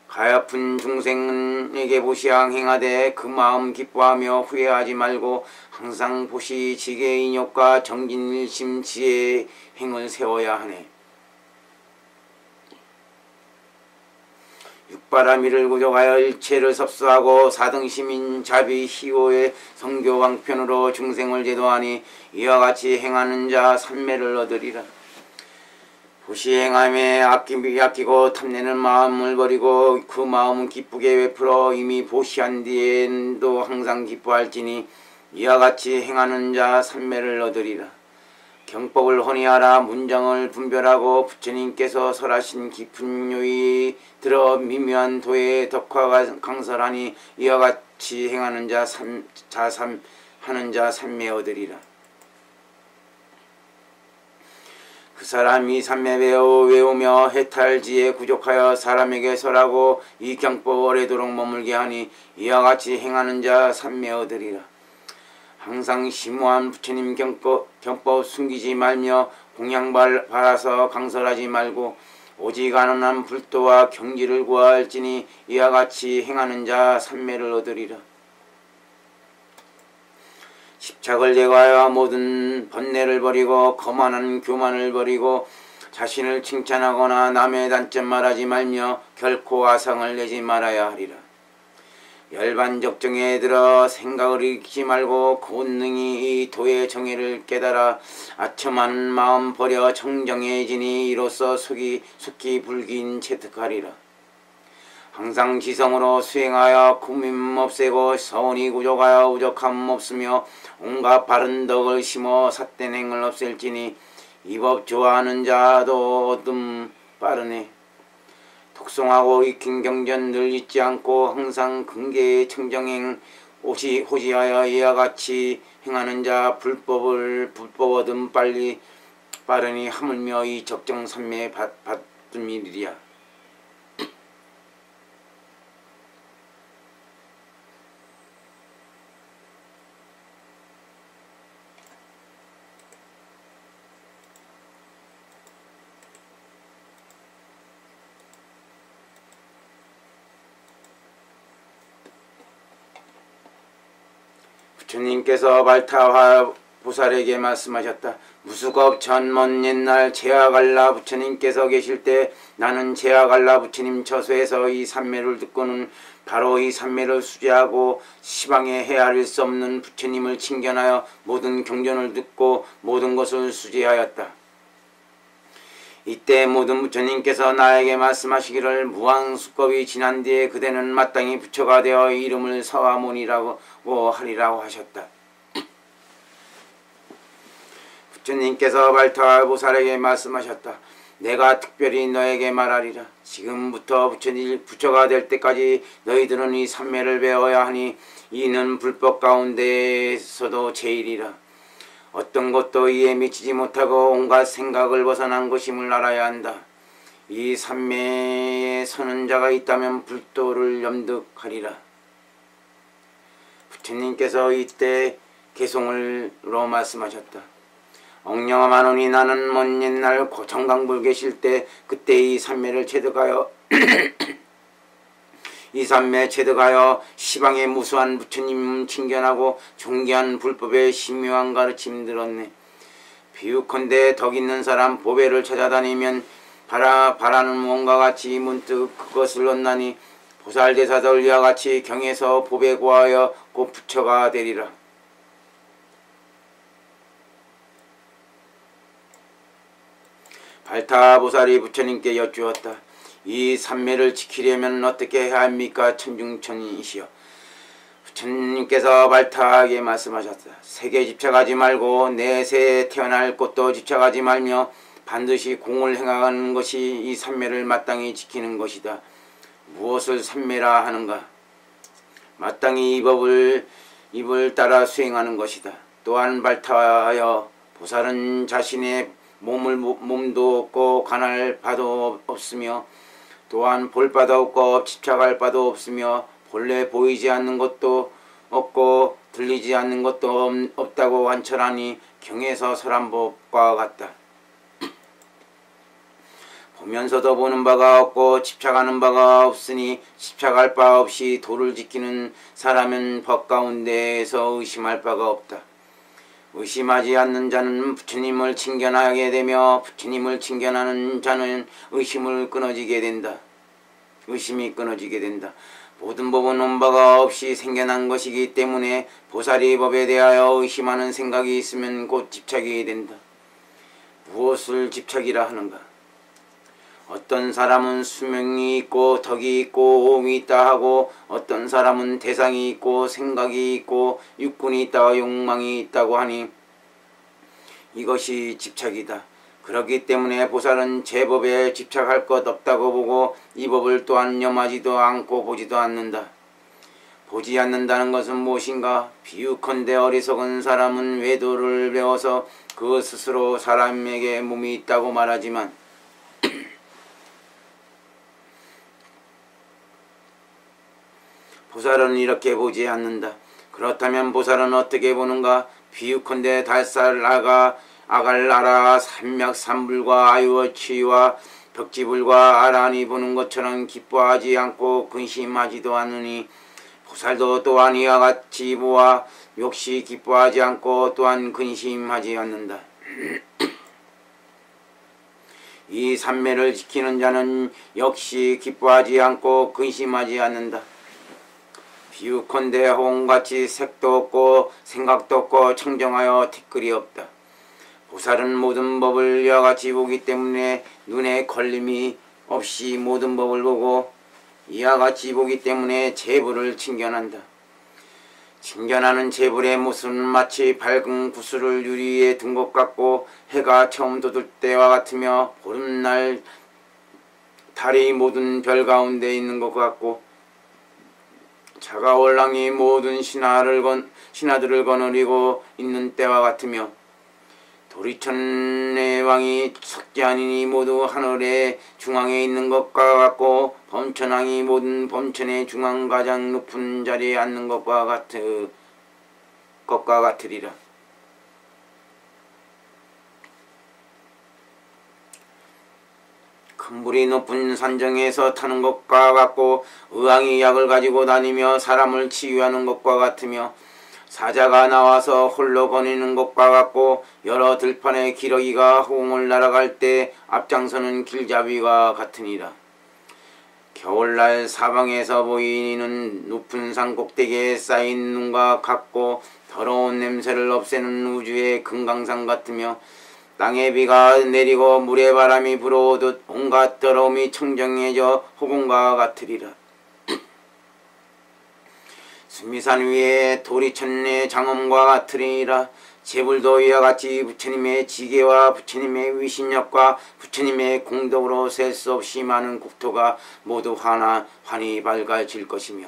가엾은 중생에게 보시항 행하되 그 마음 기뻐하며 후회하지 말고 항상 보시 지계 인욕과 정진일심 지혜의 행을 세워야 하네. 육바라미를 구족하여 일체를 섭수하고 사등시민 자비 희호의 성교왕편으로 중생을 제도하니 이와 같이 행하는 자 삼매를 얻으리라. 보시행함에 아끼고 탐내는 마음을 버리고 그 마음은 기쁘게 베풀어 이미 보시한 뒤에도 항상 기뻐할지니 이와 같이 행하는 자 삼매를 얻으리라. 경법을 혼이하라. 문장을 분별하고 부처님께서 설하신 깊은 요의 들어 미묘한 도의 덕화가 강설하니 이와 같이 행하는 자 하는 자 삼매 얻으리라. 그 사람이 삼매 외우며 해탈지에 구족하여 사람에게 설하고 이 경법 오래도록 머물게 하니 이와 같이 행하는 자 삼매 얻으리라. 항상 심오한 부처님 경법 숨기지 말며 공양 바라서 강설하지 말고 오직 안온한 불도와 경지를 구할지니 이와 같이 행하는 자 삼매를 얻으리라. 집착을 제거하여 모든 번뇌를 버리고 거만한 교만을 버리고 자신을 칭찬하거나 남의 단점 말하지 말며 결코 아상을 내지 말아야 하리라. 열반적정에 들어 생각을 일으키지 말고 본능이 이 도의 정의를 깨달아 아첨하는 마음 버려 정정해지니 이로써 속이 불긴 체득하리라. 항상 지성으로 수행하여 구밈 없애고 서운이 부족하여 우적함 없으며 온갖 바른 덕을 심어 삿된 행을 없앨지니 이 법 좋아하는 자도 얻음 빠르네. 독송하고 익힌 경전 늘 잊지 않고 항상 근계의 청정행 호지하여 이와 같이 행하는 자 불법 얻음 빠르니 하물며 이 적정산매 받음이리야. 부처님께서 발타화 보살에게 말씀하셨다. 무수겁 전먼 옛날 제아갈라 부처님께서 계실 때 나는 제아갈라 부처님 처소에서 이 삼매를 듣고는 바로 이 삼매를 수제하고 시방에 헤아릴 수 없는 부처님을 칭견하여 모든 경전을 듣고 모든 것을 수제하였다. 이때 모든 부처님께서 나에게 말씀하시기를 무한수겁이 지난 뒤에 그대는 마땅히 부처가 되어 이름을 서화문이라고 하리라고 하셨다. 부처님께서 발타화 보살에게 말씀하셨다. 내가 특별히 너에게 말하리라. 지금부터 부처가 될 때까지 너희들은 이 삼매를 배워야 하니 이는 불법 가운데에서도 제일이라. 어떤 것도 이에 미치지 못하고 온갖 생각을 벗어난 것임을 알아야 한다. 이 삼매에 서는 자가 있다면 불도를 염득하리라. 부처님께서 이때 개송으로 말씀하셨다. 억령하마노니 나는 먼 옛날 정강불 계실 때 그때 이 삼매를 체득하여 이 삼매 체득하여 시방의 무수한 부처님 칭견하고 존귀한 불법의 신묘한 가르침 들었네. 비유컨대 덕 있는 사람 보배를 찾아다니면 바라는 무언가 같이 문득 그것을 얻나니 보살대사들 이와 같이 경에서 보배 구하여 곧 부처가 되리라. 발타보살이 부처님께 여쭈었다. 이 삼매를 지키려면 어떻게 해야 합니까? 천중천이시여. 부처님께서 발타하게 말씀하셨다. 세계 집착하지 말고 내세에 태어날 것도 집착하지 말며 반드시 공을 행하는 것이 이 삼매를 마땅히 지키는 것이다. 무엇을 삼매라 하는가? 마땅히 이 법을 따라 수행하는 것이다. 또한 발타하여 보살은 자신의 몸도 없고 관할 바도 없으며 또한 볼 바도 없고 집착할 바도 없으며 본래 보이지 않는 것도 없고 들리지 않는 것도 없다고 관철하니 경에서 설한 법과 같다. 보면서도 보는 바가 없고 집착하는 바가 없으니 집착할 바 없이 도를 지키는 사람은 법 가운데에서 의심할 바가 없다. 의심하지 않는 자는 부처님을 칭견하게 되며 부처님을 칭견하는 자는 의심이 끊어지게 된다. 모든 법은 원바가 없이 생겨난 것이기 때문에 보살이 법에 대하여 의심하는 생각이 있으면 곧 집착이 된다. 무엇을 집착이라 하는가? 어떤 사람은 수명이 있고 덕이 있고 오음이 있다 하고 어떤 사람은 대상이 있고 생각이 있고 육군이 있다 욕망이 있다고 하니 이것이 집착이다. 그렇기 때문에 보살은 제 법에 집착할 것 없다고 보고 이 법을 또한 염하지도 않고 보지도 않는다. 보지 않는다는 것은 무엇인가? 비유컨대 어리석은 사람은 외도를 배워서 그 스스로 사람에게 몸이 있다고 말하지만 보살은 이렇게 보지 않는다. 그렇다면 보살은 어떻게 보는가? 비유컨대 달살 아갈라라 산맥산불과 아유어치와 벽지불과 아란이 보는 것처럼 기뻐하지 않고 근심하지도 않으니 보살도 또한 이와 같이 보아 역시 기뻐하지 않고 또한 근심하지 않는다. 이 삼매를 지키는 자는 역시 기뻐하지 않고 근심하지 않는다. 비유컨대 호응같이 색도 없고 생각도 없고 청정하여 티끌이 없다. 보살은 모든 법을 이와 같이 보기 때문에 눈에 걸림이 없이 모든 법을 보고 이와 같이 보기 때문에 재불을 칭견한다. 칭견하는 재불의 모습은 마치 밝은 구슬을 유리에 둔 것 같고 해가 처음 돋을 때와 같으며 보름날 달이 모든 별 가운데 있는 것 같고 자가월랑이 모든 신하들을 거느리고 있는 때와 같으며 도리천의 왕이 석기아니니 모두 하늘의 중앙에 있는 것과 같고 범천왕이 모든 범천의 중앙 가장 높은 자리에 앉는 것과 같으리라. 큰 불이 높은 산정에서 타는 것과 같고 의왕이 약을 가지고 다니며 사람을 치유하는 것과 같으며 사자가 나와서 홀로 거니는 것과 같고 여러 들판의 기러기가 호응을 날아갈 때 앞장서는 길잡이와 같으니라. 겨울날 사방에서 보이는 높은 산 꼭대기에 쌓인 눈과 같고 더러운 냄새를 없애는 우주의 금강산 같으며 땅에 비가 내리고 물에 바람이 불어오듯 온갖 더러움이 청정해져 호공과 같으리라. 수미산 위에 도리천의 장엄과 같으리라. 재불도 이와 같이 부처님의 지계와 부처님의 위신력과 부처님의 공덕으로 셀 수 없이 많은 국토가 모두 환히 밝아질 것이며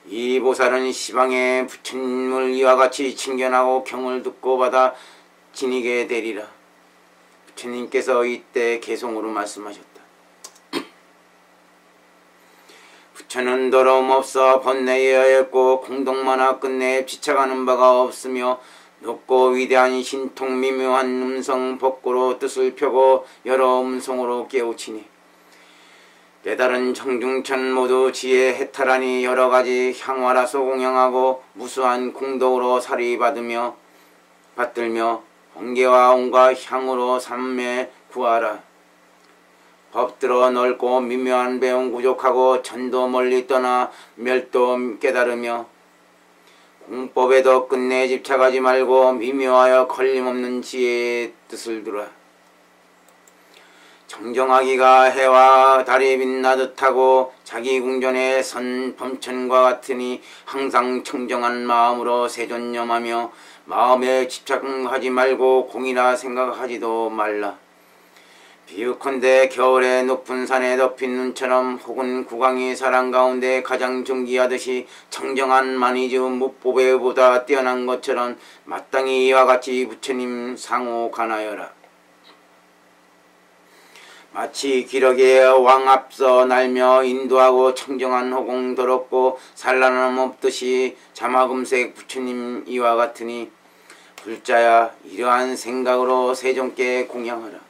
이 보살은 시방에 부처님을 이와 같이 칭견하고 경을 듣고 받아 지니게 되리라. 부처님께서 이때 개송으로 말씀하셨다. 부처는 더러움 없어 번뇌여였고 공덕만화 끝내 지쳐가는 바가 없으며 높고 위대한 신통 미묘한 음성 법고로 뜻을 펴고 여러 음성으로 깨우치니 깨달은 청중천 모두 지혜 해탈하니 여러가지 향화라서 공양하고 무수한 공덕으로 살이 받들며 번개와 온갖 향으로 삼매 구하라. 법들어 넓고 미묘한 배움 구족하고 전도 멀리 떠나 멸도 깨달으며 공법에도 끝내 집착하지 말고 미묘하여 걸림없는 지혜의 뜻을 두라. 청정하기가 해와 달이 빛나듯 하고 자기 궁전에 선 범천과 같으니 항상 청정한 마음으로 세존념하며 마음에 집착하지 말고 공이라 생각하지도 말라. 비유컨대 겨울에 높은 산에 덮인 눈처럼 혹은 구강이 사람 가운데 가장 존귀하듯이 청정한 만이즈 무법에보다 뛰어난 것처럼 마땅히 이와 같이 부처님 상호 가나여라. 마치 기러기에 왕 앞서 날며 인도하고 청정한 호공 더럽고 산란함 없듯이 자마금색 부처님 이와 같으니 불자야 이러한 생각으로 세존께 공양하라.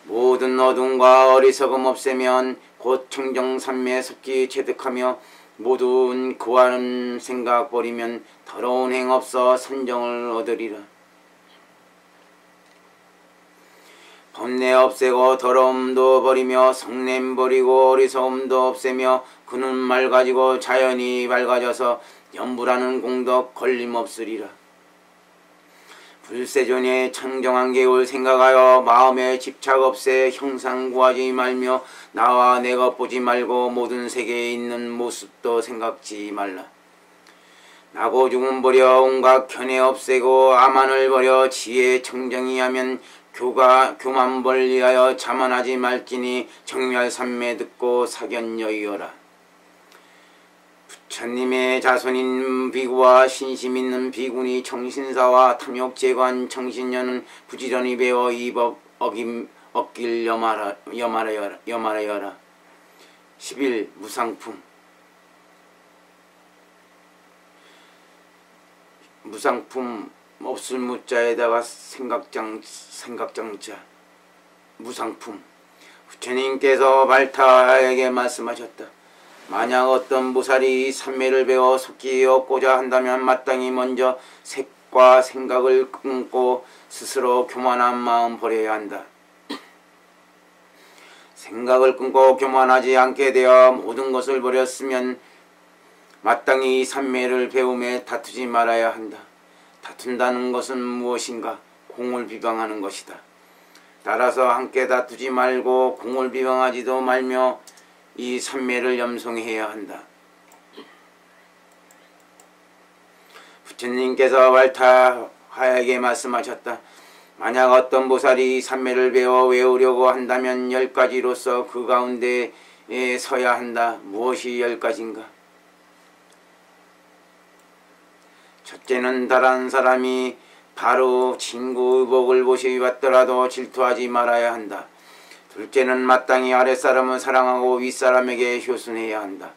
모든 어둠과 어리석음 없애면 곧 청정삼매 섭기 체득하며 모든 그와는 생각 버리면 더러운 행 없어 선정을 얻으리라. 범뇌 없애고 더러움도 버리며 성냄 버리고 어리석음도 없애며 그는 맑아지고 자연이 밝아져서 연불하는 공덕 걸림없으리라. 불세존의 청정한 계율 생각하여 마음에 집착 없애 형상 구하지 말며 나와 내 것 보지 말고 모든 세계에 있는 모습도 생각지 말라. 나고 죽음 버려 온갖 견해 없애고 아만을 버려 지혜 청정히 하면 교만 벌리하여 자만하지 말지니 정멸 삼매 듣고 사견여의어라. 부처님의 자손인 비구와 신심 있는 비구니 정신사와 탐욕 제거한 정신녀는 부지런히 배워 이 법 얻길 염하여라. 11. 무상품. 무상품 없을 무자에다가 생각장자. 무상품. 부처님께서 발타에게 말씀하셨다. 만약 어떤 보살이 삼매를 배워 속기 얻고자 한다면 마땅히 먼저 색과 생각을 끊고 스스로 교만한 마음 버려야 한다. 생각을 끊고 교만하지 않게 되어 모든 것을 버렸으면 마땅히 삼매를 배움에 다투지 말아야 한다. 다툰다는 것은 무엇인가? 공을 비방하는 것이다. 따라서 함께 다투지 말고 공을 비방하지도 말며 이 삼매를 염송해야 한다. 부처님께서 왈타하에게 말씀하셨다. 만약 어떤 보살이 삼매를 배워 외우려고 한다면 10가지로서 그 가운데에 서야 한다. 무엇이 10가지인가? 첫째는 다른 사람이 바로 친구 의복을 모셔왔더라도 질투하지 말아야 한다. 둘째는 마땅히 아랫사람을 사랑하고 윗사람에게 효순해야 한다.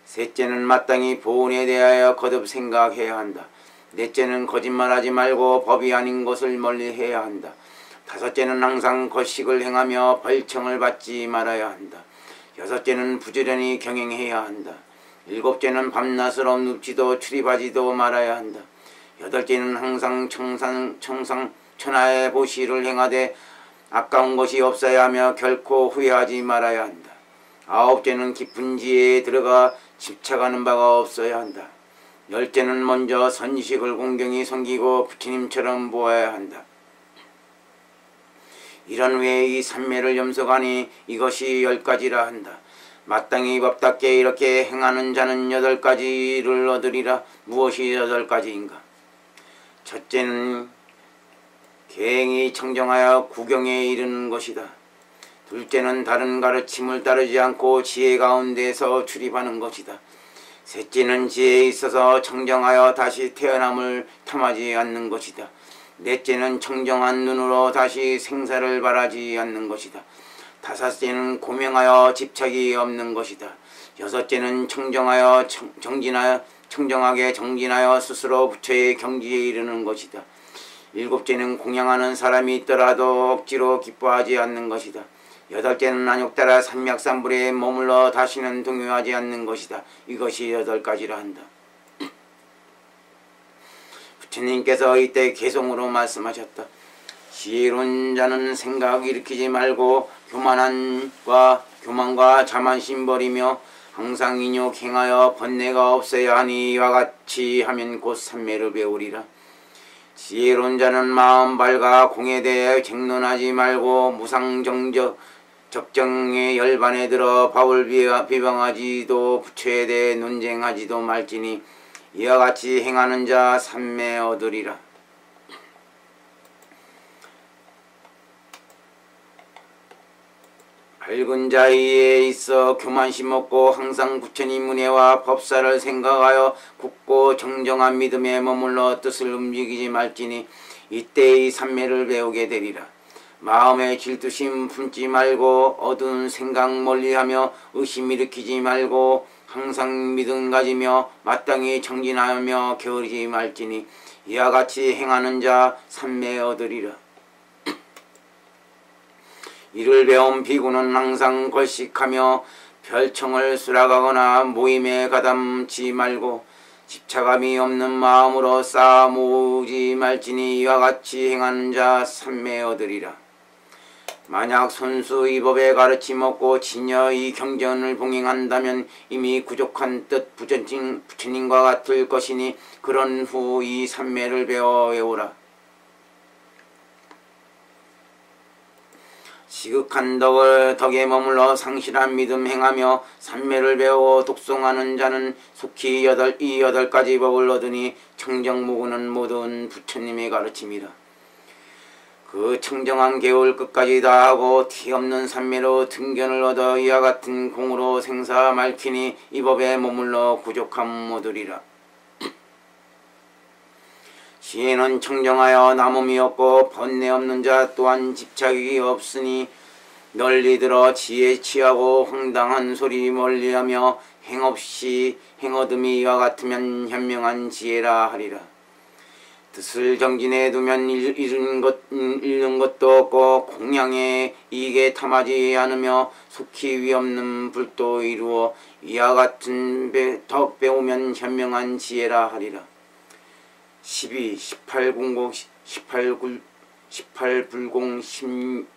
셋째는 마땅히 보온에 대하여 거듭 생각해야 한다. 넷째는 거짓말하지 말고 법이 아닌 것을 멀리해야 한다. 다섯째는 항상 거식을 행하며 벌청을 받지 말아야 한다. 여섯째는 부지런히 경행해야 한다. 일곱째는 밤낮을 눕지도 출입하지도 말아야 한다. 여덟째는 항상 천하의 보시를 행하되 아까운 것이 없어야 하며 결코 후회하지 말아야 한다. 아홉째는 깊은 지혜에 들어가 집착하는 바가 없어야 한다. 열째는 먼저 선식을 공경히 섬기고 부처님처럼 보아야 한다. 이런 외에 이 삼매를 염속하니 이것이 10가지라 한다. 마땅히 법답게 이렇게 행하는 자는 8가지를 얻으리라. 무엇이 8가지인가? 첫째는 갱이 청정하여 구경에 이르는 것이다. 둘째는 다른 가르침을 따르지 않고 지혜 가운데서 출입하는 것이다. 셋째는 지혜에 있어서 청정하여 다시 태어남을 탐하지 않는 것이다. 넷째는 청정한 눈으로 다시 생사를 바라지 않는 것이다. 다섯째는 고명하여 집착이 없는 것이다. 여섯째는 청정하게 정진하여 스스로 부처의 경지에 이르는 것이다. 일곱째는 공양하는 사람이 있더라도 억지로 기뻐하지 않는 것이다. 여덟째는 안욕 따라 산맥산불에 머물러 다시는 동요하지 않는 것이다. 이것이 8가지라 한다. 부처님께서 이때 개송으로 말씀하셨다. 지혜로운 자는 생각 일으키지 말고 교만과 자만심 버리며 항상 인욕 행하여 번뇌가 없어야 하니 이와 같이 하면 곧 삼매를 배우리라. 지혜로운 자는 마음 밝아 공에 대해 쟁론하지 말고 적정의 열반에 들어 법을 비방하지도 부처에 대해 논쟁하지도 말지니 이와 같이 행하는 자 삼매 얻으리라. 밝은 자의에 있어 교만심 없고 항상 부처님 은혜와 법사를 생각하여 굳고 정정한 믿음에 머물러 뜻을 움직이지 말지니 이때 이 삼매를 배우게 되리라. 마음에 질투심 품지 말고 어두운 생각 멀리하며 의심 일으키지 말고 항상 믿음 가지며 마땅히 정진하며 게으르지 말지니 이와 같이 행하는 자 삼매 얻으리라. 이를 배운 비구는 항상 걸식하며 별청을 수락하거나 모임에 가담지 말고 집착함이 없는 마음으로 쌓아 모으지 말지니 이와 같이 행하는 자 삼매 얻으리라. 만약 손수 이 법에 가르침 없고 진여 이 경전을 봉행한다면 이미 부족한 뜻 부처님과 같을 것이니 그런 후 이 삼매를 배워 외우라. 지극한 덕에 머물러 상실한 믿음 행하며 삼매를 배워 독송하는 자는 속히 이 8가지 법을 얻으니 청정무구는 모든 부처님의 가르침이라. 그 청정한 계율 끝까지 다하고 티없는 삼매로 등견을 얻어 이와 같은 공으로 생사 말키니 이 법에 머물러 구족함 얻으리라. 지혜는 청정하여 남음이 없고 번뇌 없는 자 또한 집착이 없으니 널리 들어 지혜 취하고 황당한 소리 멀리하며 행없이 행어듬이 이와 같으면 현명한 지혜라 하리라. 뜻을 정진해 두면 잃는 것도 없고 공양의 이익에 탐하지 않으며 속히 위없는 불도 이루어 이와 같은 덕 배우면 현명한 지혜라 하리라. 12. 18불공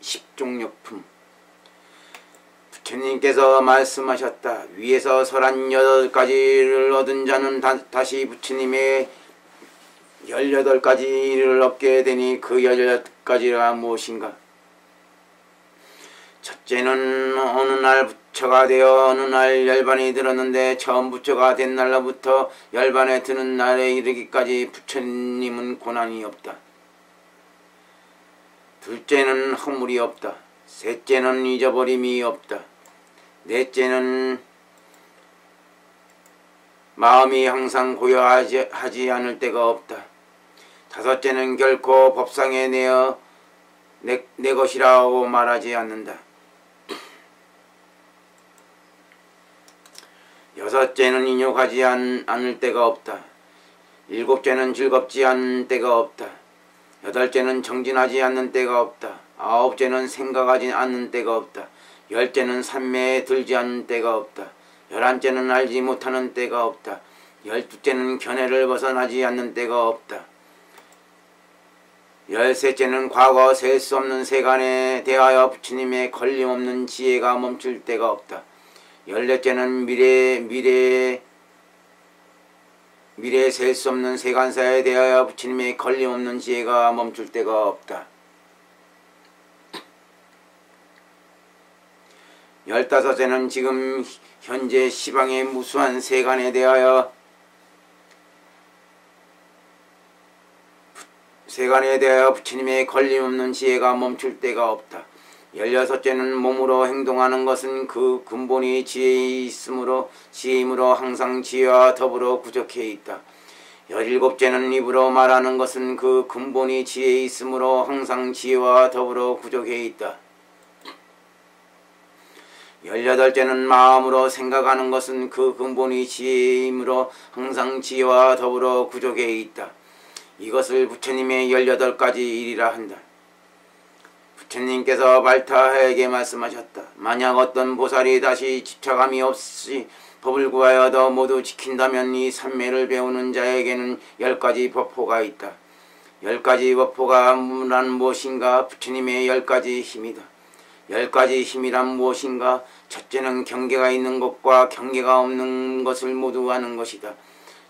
10종력품. 부처님께서 말씀하셨다. 위에서 38가지를 얻은 자는 다시 부처님의 18가지를 얻게 되니 그 18가지가 무엇인가? 첫째는 어느 날 부처가 되어 어느 날 열반이 들었는데 처음 부처가 된 날로부터 열반에 드는 날에 이르기까지 부처님은 고난이 없다. 둘째는 허물이 없다. 셋째는 잊어버림이 없다. 넷째는 마음이 항상 고요하지 않을 때가 없다. 다섯째는 결코 법상에 내 것이라고 말하지 않는다. 여섯째는 인욕하지 않을 때가 없다. 일곱째는 즐겁지 않는 때가 없다. 여덟째는 정진하지 않는 때가 없다. 아홉째는 생각하지 않는 때가 없다. 열째는 산매에 들지 않는 때가 없다. 11째는 알지 못하는 때가 없다. 12째는 견해를 벗어나지 않는 때가 없다. 13째는 과거 셀 수 없는 세간에 대하여 부처님의 걸림없는 지혜가 멈출 때가 없다. 14째는 미래에 셀 수 없는 세간사에 대하여 부처님의 걸림없는 지혜가 멈출 때가 없다. 15째는 지금 현재 시방의 무수한 세간에 대하여 부처님의 걸림없는 지혜가 멈출 때가 없다. 16째는 몸으로 행동하는 것은 그 근본이 지혜이므로 항상 지혜와 더불어 구족해 있다. 17째는 입으로 말하는 것은 그 근본이 지혜이므로 항상 지혜와 더불어 구족해 있다. 18째는 마음으로 생각하는 것은 그 근본이 지혜이므로 항상 지혜와 더불어 구족해 있다. 이것을 부처님의 18가지 일이라 한다. 부처님께서 발타하에게 말씀하셨다. 만약 어떤 보살이 다시 집착함이 없이 법을 구하여 더 모두 지킨다면 이 삼매를 배우는 자에게는 10가지 법호가 있다. 10가지 법호가 무엇인가? 부처님의 10가지 힘이다. 10가지 힘이란 무엇인가? 첫째는 경계가 있는 것과 경계가 없는 것을 모두 아는 것이다.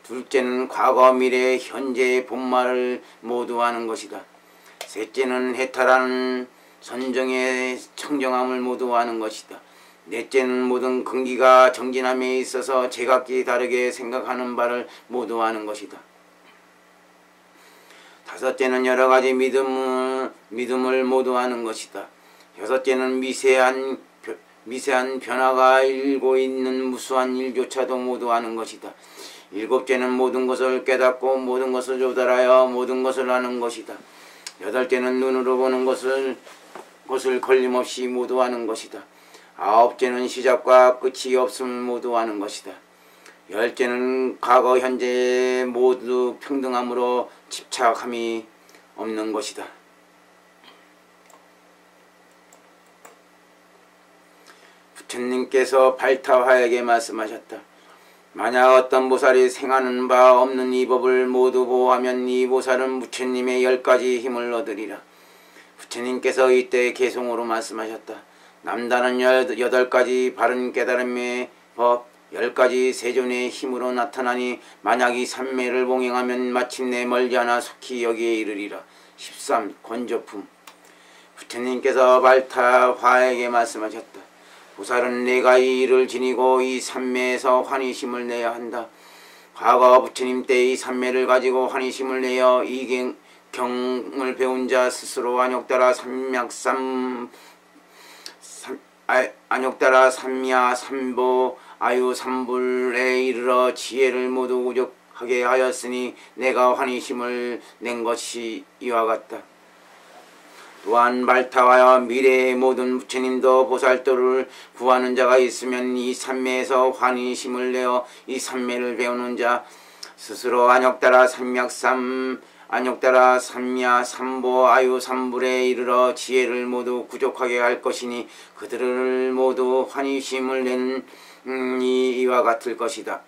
둘째는 과거, 미래, 현재의 본말을 모두 아는 것이다. 셋째는 해탈하는 선정의 청정함을 모두 아는 것이다. 넷째는 모든 근기가 정진함에 있어서 제각기 다르게 생각하는 바를 모두 아는 것이다. 다섯째는 여러가지 믿음을 모두 아는 것이다. 여섯째는 미세한 변화가 일고 있는 무수한 일조차도 모두 아는 것이다. 일곱째는 모든 것을 깨닫고 모든 것을 조달하여 모든 것을 아는 것이다. 여덟째는 눈으로 보는 것을 걸림없이 모두 아는 것이다. 아홉째는 시작과 끝이 없음을 모두 아는 것이다. 열째는 과거 현재 모두 평등함으로 집착함이 없는 것이다. 부처님께서 발타화에게 말씀하셨다. 만약 어떤 보살이 생하는 바 없는 이 법을 모두 보호하면 이 보살은 부처님의 10가지 힘을 얻으리라. 부처님께서 이때 개송으로 말씀하셨다. 남다른 8가지 바른 깨달음의 법 10가지 세존의 힘으로 나타나니 만약 이 삼매를 봉행하면 마침내 멀지 않아 속히 여기에 이르리라. 13. 권조품. 부처님께서 발타화에게 말씀하셨다. 보살은 내가 이 일을 지니고 이 삼매에서 환희심을 내야 한다. 과거 부처님 때 이 삼매를 가지고 환희심을 내어 이 경을 배운 자 스스로 안욕따라 삼야 삼보 아유 삼불에 이르러 지혜를 모두 우족하게 하였으니 내가 환희심을 낸 것이 이와 같다. 또한 발타하여 미래의 모든 부처님도 보살도를 구하는 자가 있으면 이 삼매에서 환희심을 내어 이 삼매를 배우는 자 스스로 안욕따라 안욕따라 삼야 삼보 아유 삼불에 이르러 지혜를 모두 구족하게 할 것이니 그들을 모두 환희심을 내는 이와 같을 것이다.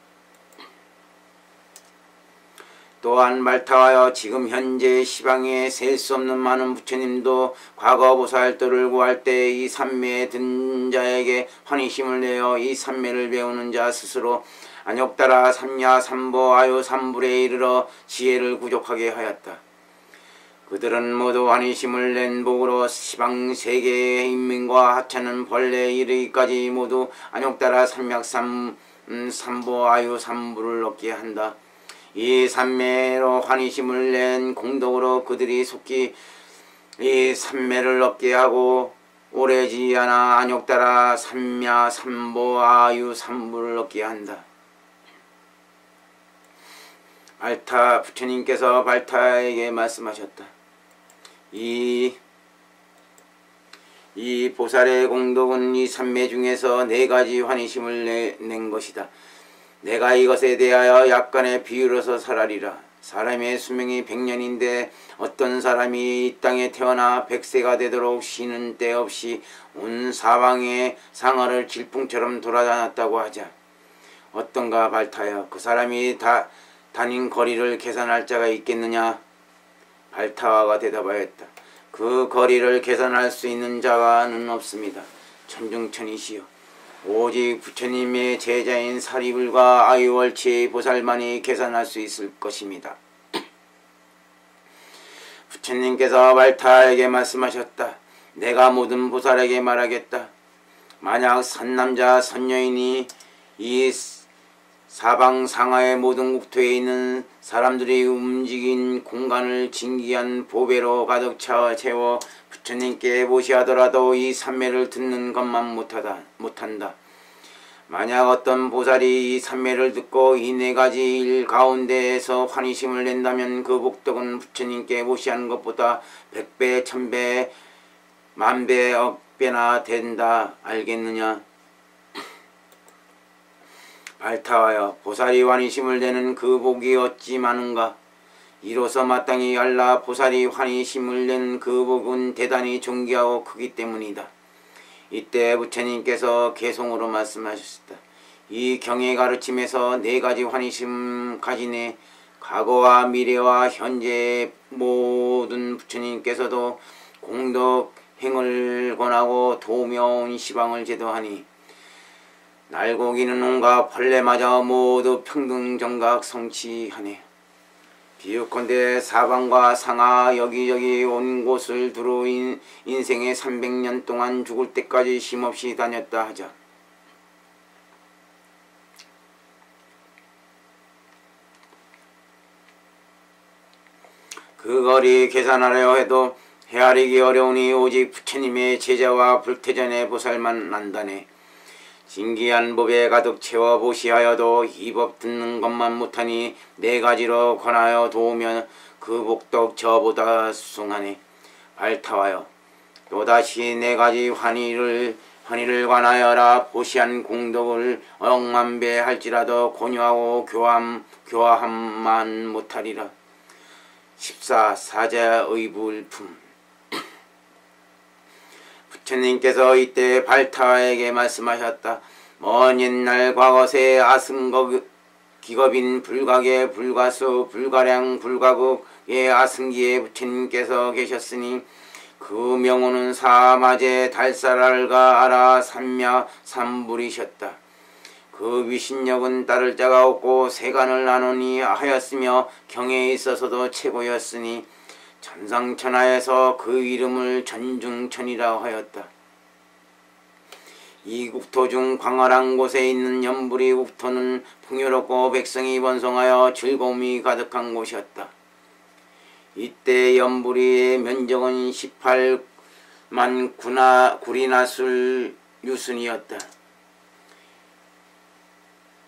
또한 말타하여 지금 현재 시방에 셀 수 없는 많은 부처님도 과거 보살도를 구할 때 이 삼매에 든 자에게 환희심을 내어 이 삼매를 배우는 자 스스로 안욕따라 삼야 삼보 아유 삼불에 이르러 지혜를 구족하게 하였다. 그들은 모두 환희심을 낸 복으로 시방 세계의 인민과 하찮은 벌레에 이르기까지 모두 안욕따라 삼약 삼보 아유 삼불을 얻게 한다. 이 삼매로 환희심을 낸 공덕으로 그들이 속히 이 삼매를 얻게 하고 오래지 않아 안욕따라 삼야 삼보 아유 삼불을 얻게 한다. 발타 부처님께서 발타에게 말씀하셨다. 이 보살의 공덕은 이 삼매 중에서 4가지 환희심을 낸 것이다. 내가 이것에 대하여 약간의 비유로서 설하리라. 사람의 수명이 100년인데 어떤 사람이 이 땅에 태어나 100세가 되도록 쉬는 때 없이 온 사방에 상하를 질풍처럼 돌아다녔다고 하자. 어떤가 발타여, 그 사람이 다닌 거리를 계산할 자가 있겠느냐? 발타와가 대답하였다. 그 거리를 계산할 수 있는 자는 없습니다. 천중천이시여, 오직 부처님의 제자인 사리불과 아유월치의 보살만이 계산할 수 있을 것입니다. 부처님께서 발타에게 말씀하셨다. 내가 모든 보살에게 말하겠다. 만약 선남자 선여인이 이 사방 상하의 모든 국토에 있는 사람들이 움직인 공간을 진기한 보배로 가득 채워 부처님께 모시하더라도 이 삼매를 듣는 것만 못한다. 만약 어떤 보살이 이 삼매를 듣고 이 4가지 일 가운데에서 환희심을 낸다면 그 복덕은 부처님께 모시하는 것보다 100배, 1000배, 만배, 억배나 된다. 알겠느냐? 발타하여, 보살이 환희심을 내는 그 복이 어찌 많은가? 이로써 마땅히 알라. 보살이 환희심을 낸 그 복은 대단히 존귀하고 크기 때문이다. 이때 부처님께서 개송으로 말씀하셨다. 이 경의 가르침에서 4가지 환희심 가지네 과거와 미래와 현재의 모든 부처님께서도 공덕 행을 권하고 도우며 온 시방을 제도하니 날고기는 온갖 벌레마저 모두 평등정각 성취하네. 비유컨대 사방과 상하 여기저기 온 곳을 두루 인생의 300년 동안 죽을 때까지 쉼없이 다녔다 하자. 그 거리 계산하려 해도 헤아리기 어려우니 오직 부처님의 제자와 불태전의 보살만 안다네. 진기한 법에 가득 채워 보시하여도 이 법 듣는 것만 못하니 4가지로 권하여 도우면 그 복덕 저보다 수승하네. 발타하여, 또다시 4가지 환희를 관하여라. 보시한 공덕을 억만배 할지라도 권유하고 교화함만 못하리라. 14. 사자의불품. 부처님께서 이때 발타에게 말씀하셨다. 먼 옛날 과거세 아승기겁인 불가계 불가수 불가량 불가국의 아승기에 부처님께서 계셨으니 그 명호는 사마제 달사랄가 아라 삼야 삼불이셨다. 그 위신력은 따를 자가 없고 세간을 나누니 하였으며 경에 있어서도 최고였으니 천상천하에서 그 이름을 전중천이라고 하였다. 이 국토 중 광활한 곳에 있는 연불이 국토는 풍요롭고 백성이 번성하여 즐거움이 가득한 곳이었다. 이때 연불이의 면적은 18만 구리나술 유순이었다.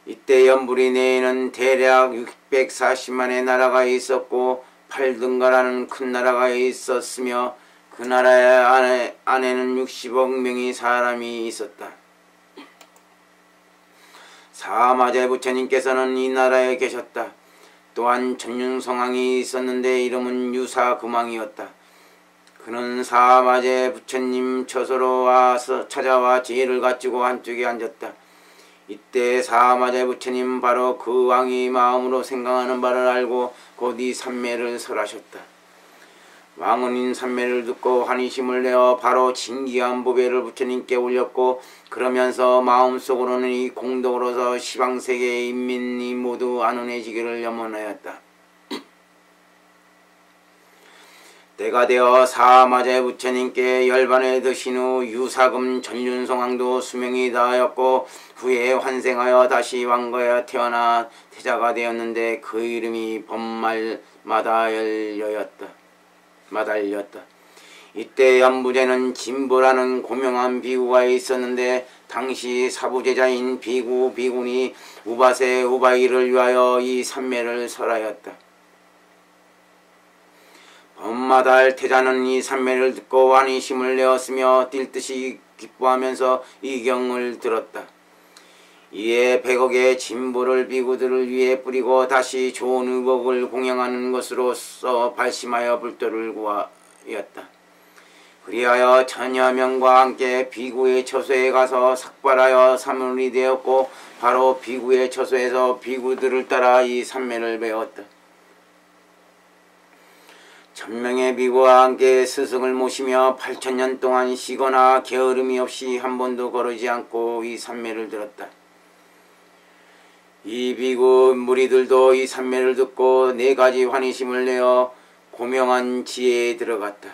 이때 연불이 내에는 대략 640만의 나라가 있었고 8등가라는 큰 나라가 있었으며 그 나라의 안에는 60억 명의 사람이 있었다. 사마제 부처님께서는 이 나라에 계셨다. 또한 전륜성왕이 있었는데 이름은 유사금왕이었다. 그는 사마제 부처님 처소로 와서 찾아와 지혜를 갖추고 한쪽에 앉았다. 이때 사마제 부처님 바로 그 왕이 마음으로 생각하는 바를 알고 곧 이 삼매를 설하셨다. 왕은 이 삼매를 듣고 환희심을 내어 바로 진귀한 보배를 부처님께 올렸고 그러면서 마음속으로는 이 공덕으로서 시방세계의 인민이 모두 안온해지기를 염원하였다. 때가 되어 사마제 부처님께 열반에 드신 후 유사금 전륜성왕도 수명이 다하였고 후에 환생하여 다시 왕가에 태어나 태자가 되었는데 그 이름이 법마달렸다. 이때 연부제는 진보라는 고명한 비구가 있었는데 당시 사부제자인 비군이 우바세 우바이를 위하여 이 삼매를 설하였다. 법마달 태자는 이 삼매를 듣고 환희심을 내었으며 뛸 듯이 기뻐하면서 이 경을 들었다. 이에 100억의 진보를 비구들을 위해 뿌리고 다시 좋은 의복을 공양하는 것으로서 발심하여 불도를 구하였다. 그리하여 천여 명과 함께 비구의 처소에 가서 삭발하여 사물이 되었고 바로 비구의 처소에서 비구들을 따라 이 삼매를 배웠다. 1000명의 비구와 함께 스승을 모시며 8000년 동안 쉬거나 게으름이 없이 한 번도 거르지 않고 이 삼매를 들었다. 이 비구 무리들도 이 삼매를 듣고 4가지 환희심을 내어 고명한 지혜에 들어갔다.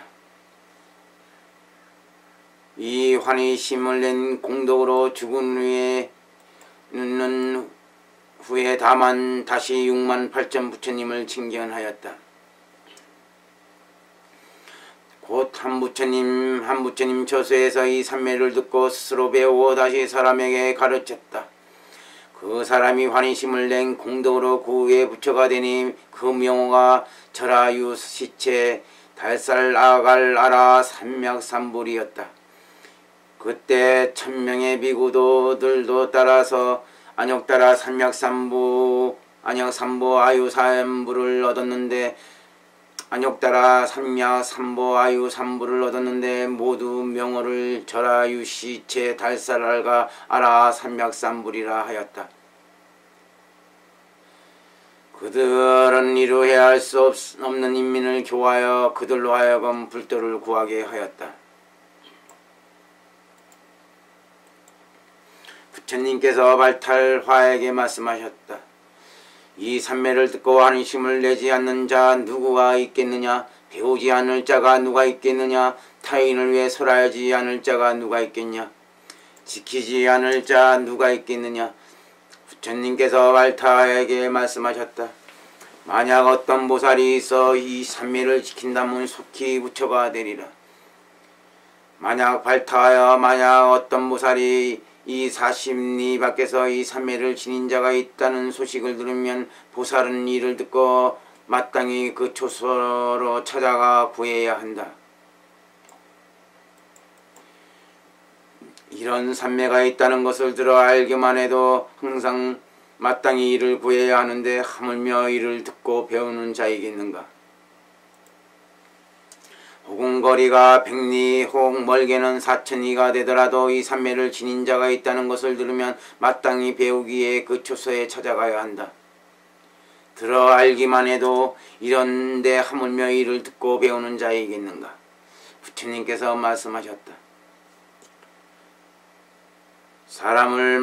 이 환희심을 낸 공덕으로 죽은 후에 다만 다시 68,000 부처님을 칭견하였다. 곧 한 부처님 처소에서 이 삼매를 듣고 스스로 배우고 다시 사람에게 가르쳤다. 그 사람이 환희심을 낸 공덕으로 그 위에 부처가 되니 그 명호가 절하유 시체 달살 아갈 아라 삼맥삼불이었다. 그때 1000명의 비구도들도 따라서 안욕따라 삼맥삼부 안역삼보 아유삼부를 얻었는데 안욕따라 삼맥삼보 아유삼부를 얻었는데 모두 명호를 절하유시체 달살알가 아라 삼맥삼불이라 하였다. 그들은 이루 해할 수 없는 인민을 교화하여 그들로 하여금 불도를 구하게 하였다. 부처님께서 발탈화에게 말씀하셨다. 이 삼매를 듣고 환희심을 내지 않는 자 누구가 있겠느냐? 배우지 않을 자가 누가 있겠느냐? 타인을 위해 설하지 않을 자가 누가 있겠냐? 지키지 않을 자 누가 있겠느냐? 부처님께서 발타에게 말씀하셨다. 만약 어떤 보살이 있어 이 삼매를 지킨다면 속히 부처가 되리라. 만약 어떤 보살이 이 40리 밖에서 이 삼매를 지닌 자가 있다는 소식을 들으면 보살은 이를 듣고 마땅히 그 초소로 찾아가 구해야 한다. 이런 삼매가 있다는 것을 들어 알기만 해도 항상 마땅히 이를 구해야 하는데 하물며 이를 듣고 배우는 자이겠는가? 혹은 거리가 100리 혹 멀게는 4000리가 되더라도 이 삼매를 지닌 자가 있다는 것을 들으면 마땅히 배우기에 그 초소에 찾아가야 한다. 들어 알기만 해도 이런데 하물며 이를 듣고 배우는 자이겠는가? 부처님께서 말씀하셨다. 사람을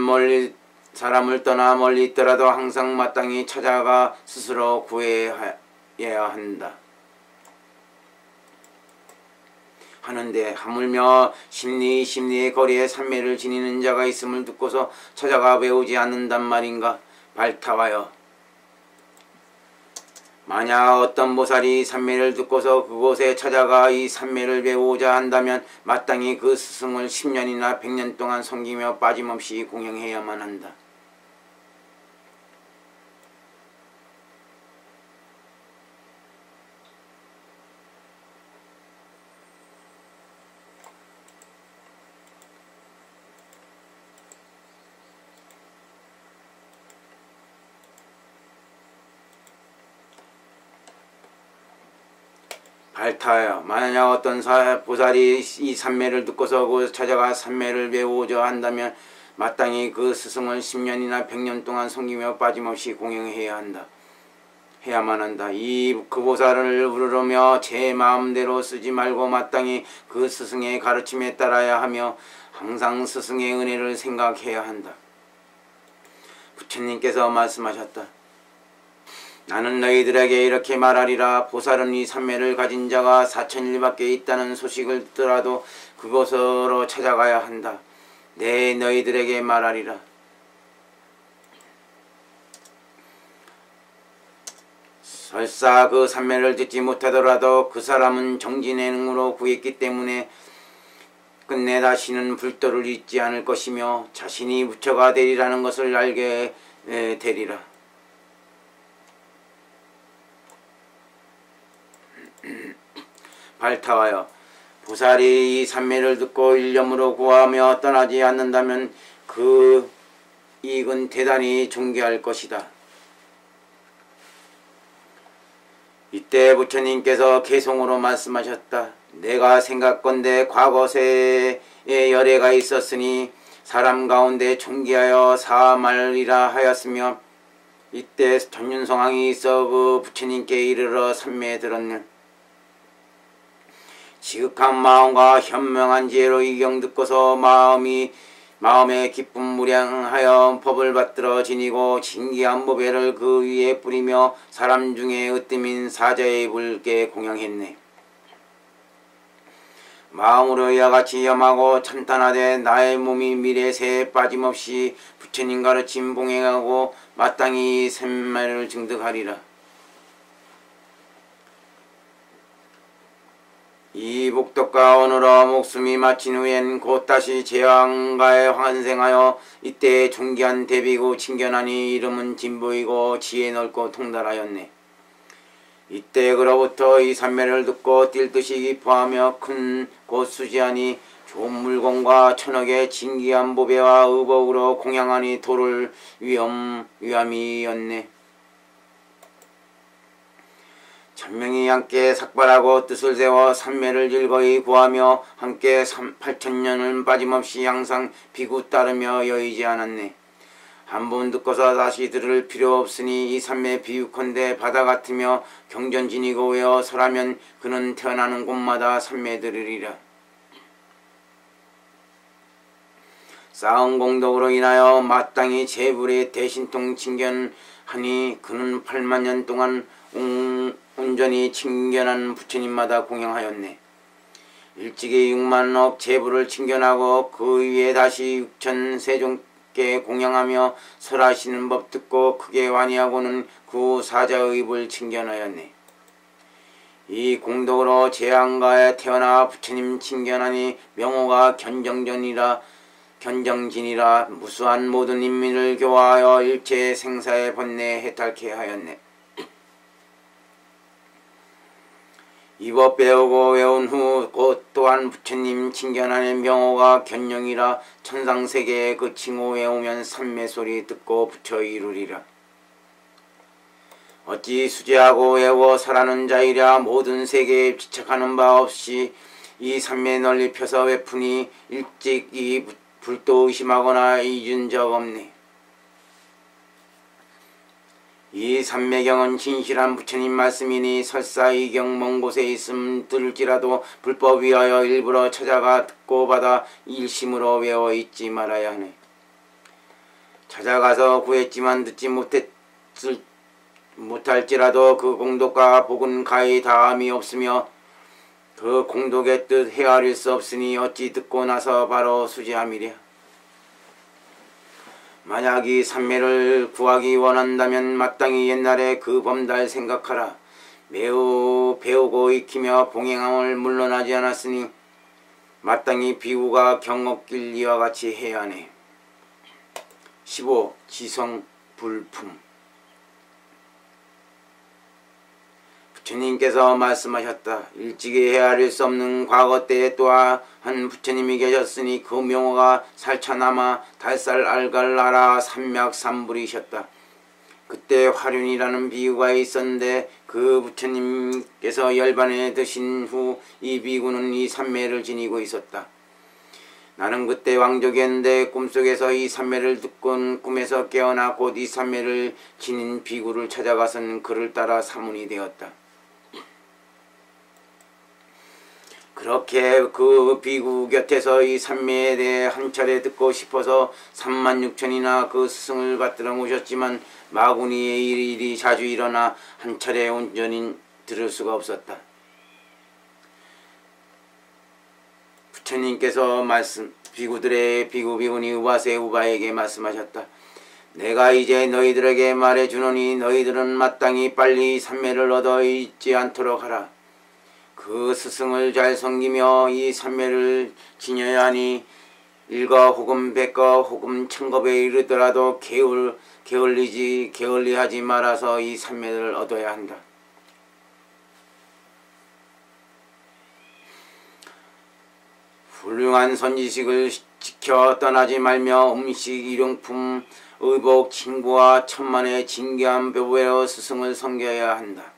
떠나 멀리 있더라도 항상 마땅히 찾아가 스스로 구해야 한다. 하는데 하물며 심리의 거리에 삼매를 지니는 자가 있음을 듣고서 찾아가 배우지 않는단 말인가? 발타하여 만약 어떤 보살이 삼매를 듣고서 그곳에 찾아가 이 삼매를 배우고자 한다면 마땅히 그 스승을 10년이나 100년 동안 섬기며 빠짐없이 공양해야만 한다. 발타하여 만약 어떤 보살이 이 산매를 듣고서 그 찾아가 산매를 배우고자 한다면 마땅히 그 스승을 10년이나 100년 동안 섬기며 빠짐없이 공양해야 한다. 해야만 한다. 그 보살을 부르며 제 마음대로 쓰지 말고 마땅히 그 스승의 가르침에 따라야 하며 항상 스승의 은혜를 생각해야 한다. 부처님께서 말씀하셨다. 나는 너희들에게 이렇게 말하리라. 보살은 이 삼매를 가진 자가 4000일밖에 있다는 소식을 듣더라도 그곳으로 찾아가야 한다. 내 너희들에게 말하리라. 설사 그 삼매를 듣지 못하더라도 그 사람은 정진의 능으로 구했기 때문에 끝내 다시는 불도를 잊지 않을 것이며 자신이 부처가 되리라는 것을 알게 되리라. 발타하여 보살이 이 삼매를 듣고 일념으로 구하며 떠나지 않는다면 그 이익은 대단히 존귀할 것이다. 이때 부처님께서 개송으로 말씀하셨다. 내가 생각건대 과거세에 열애가 있었으니 사람 가운데 존귀하여 사말이라 하였으며 이때 전윤성왕이 있어 그 부처님께 이르러 삼매에 들었네. 지극한 마음과 현명한 지혜로 이 경 듣고서 마음에 기쁨 무량하여 법을 받들어 지니고 진기한 보배를 그 위에 뿌리며 사람 중에 으뜸인 사자의 불께 공양했네. 마음으로 이와 같이 염하고 찬탄하되 나의 몸이 미래세에 빠짐없이 부처님 가르침 봉행하고 마땅히 샘매를 증득하리라. 이 복덕과 오늘어 목숨이 마친 후엔 곧 다시 제왕가에 환생하여 이때 존귀한 대비고 친견하니 이름은 진보이고 지혜 넓고 통달하였네. 이때 그로부터 이 삼매를 듣고 뛸 듯이 기뻐하며 큰 곳 수지하니 좋은 물건과 천억의 진귀한 보배와 의복으로 공양하니 도를 위함이었네. 천명이 함께 삭발하고 뜻을 세워 삼매를 즐거이 구하며 함께 8000년을 빠짐없이 항상 비구 따르며 여의지 않았네. 한 번 듣고서 다시 들을 필요 없으니 이 삼매 비유컨대 바다 같으며 경전지니고 외어 설하면 그는 태어나는 곳마다 삼매 들으리라. 쌓은 공덕으로 인하여 마땅히 제불의 대신통 칭견하니 그는 8만년 동안 온전히 칭견한 부처님마다 공양하였네. 일찍이 6만억 제불을 칭견하고 그 위에 다시 6천세종께 공양하며 설하시는 법 듣고 크게 완의하고는 그 사자의불 칭견하였네. 이 공덕으로 제왕가에 태어나 부처님 칭견하니 명호가 견정진이라 무수한 모든 인민을 교화하여 일체 생사의 번뇌에 해탈케 하였네. 이 법 배우고 외운 후 곧 또한 부처님 칭견하는 명호가 견령이라 천상세계에 그 칭호 외우면 삼매소리 듣고 부처 이루리라. 어찌 수제하고 외워 설하는 자이랴. 모든 세계에 지착하는 바 없이 이 삼매 널리 펴서 외푸니 일찍 이 불도 의심하거나 잊은 적 없네. 이 삼매경은 진실한 부처님 말씀이니 설사 이 경 먼 곳에 있음 들을지라도 불법 위하여 일부러 찾아가 듣고 받아 일심으로 외워 잊지 말아야 하네. 찾아가서 구했지만 듣지 못할지라도 그 공덕과 복은 가히 다함이 없으며 그 공덕의 뜻 헤아릴 수 없으니 어찌 듣고 나서 바로 수지함이랴. 만약 이 삼매를 구하기 원한다면 마땅히 옛날에 그 범달 생각하라. 매우 배우고 익히며 봉행함을 물러나지 않았으니 마땅히 비구가 경업길 이와 같이 해야 하네. 15. 지성 불품. 부처님께서 말씀하셨다. 일찍이 헤아릴 수 없는 과거 때에 또한 부처님이 계셨으니 그 명호가 살차남아 달살 알갈나라 삼맥삼불이셨다. 그때 화륜이라는 비구가 있었는데 그 부처님께서 열반에 드신 후 이 비구는 이 삼매를 지니고 있었다. 나는 그때 왕족이었는데 꿈속에서 이 삼매를 듣곤 꿈에서 깨어나 곧 이 삼매를 지닌 비구를 찾아가서는 그를 따라 사문이 되었다. 그렇게 그 비구 곁에서 이 삼매에 대해 한 차례 듣고 싶어서 36,000이나 그 스승을 받들어 모셨지만 마구니의 일이 자주 일어나 한 차례 온전히 들을 수가 없었다. 부처님께서 비구들의 비구비구니 우바세 우바에게 말씀하셨다. 내가 이제 너희들에게 말해주노니 너희들은 마땅히 빨리 삼매를 얻어 잊지 않도록 하라. 그 스승을 잘 섬기며 이 삼매를 지녀야 하니 일거 혹은 백거 혹은 천겁에 이르더라도 게을리하지 말아서 이 삼매를 얻어야 한다. 훌륭한 선지식을 지켜 떠나지 말며 음식, 일용품, 의복, 친구와 천만의 진귀한 배우여 스승을 섬겨야 한다.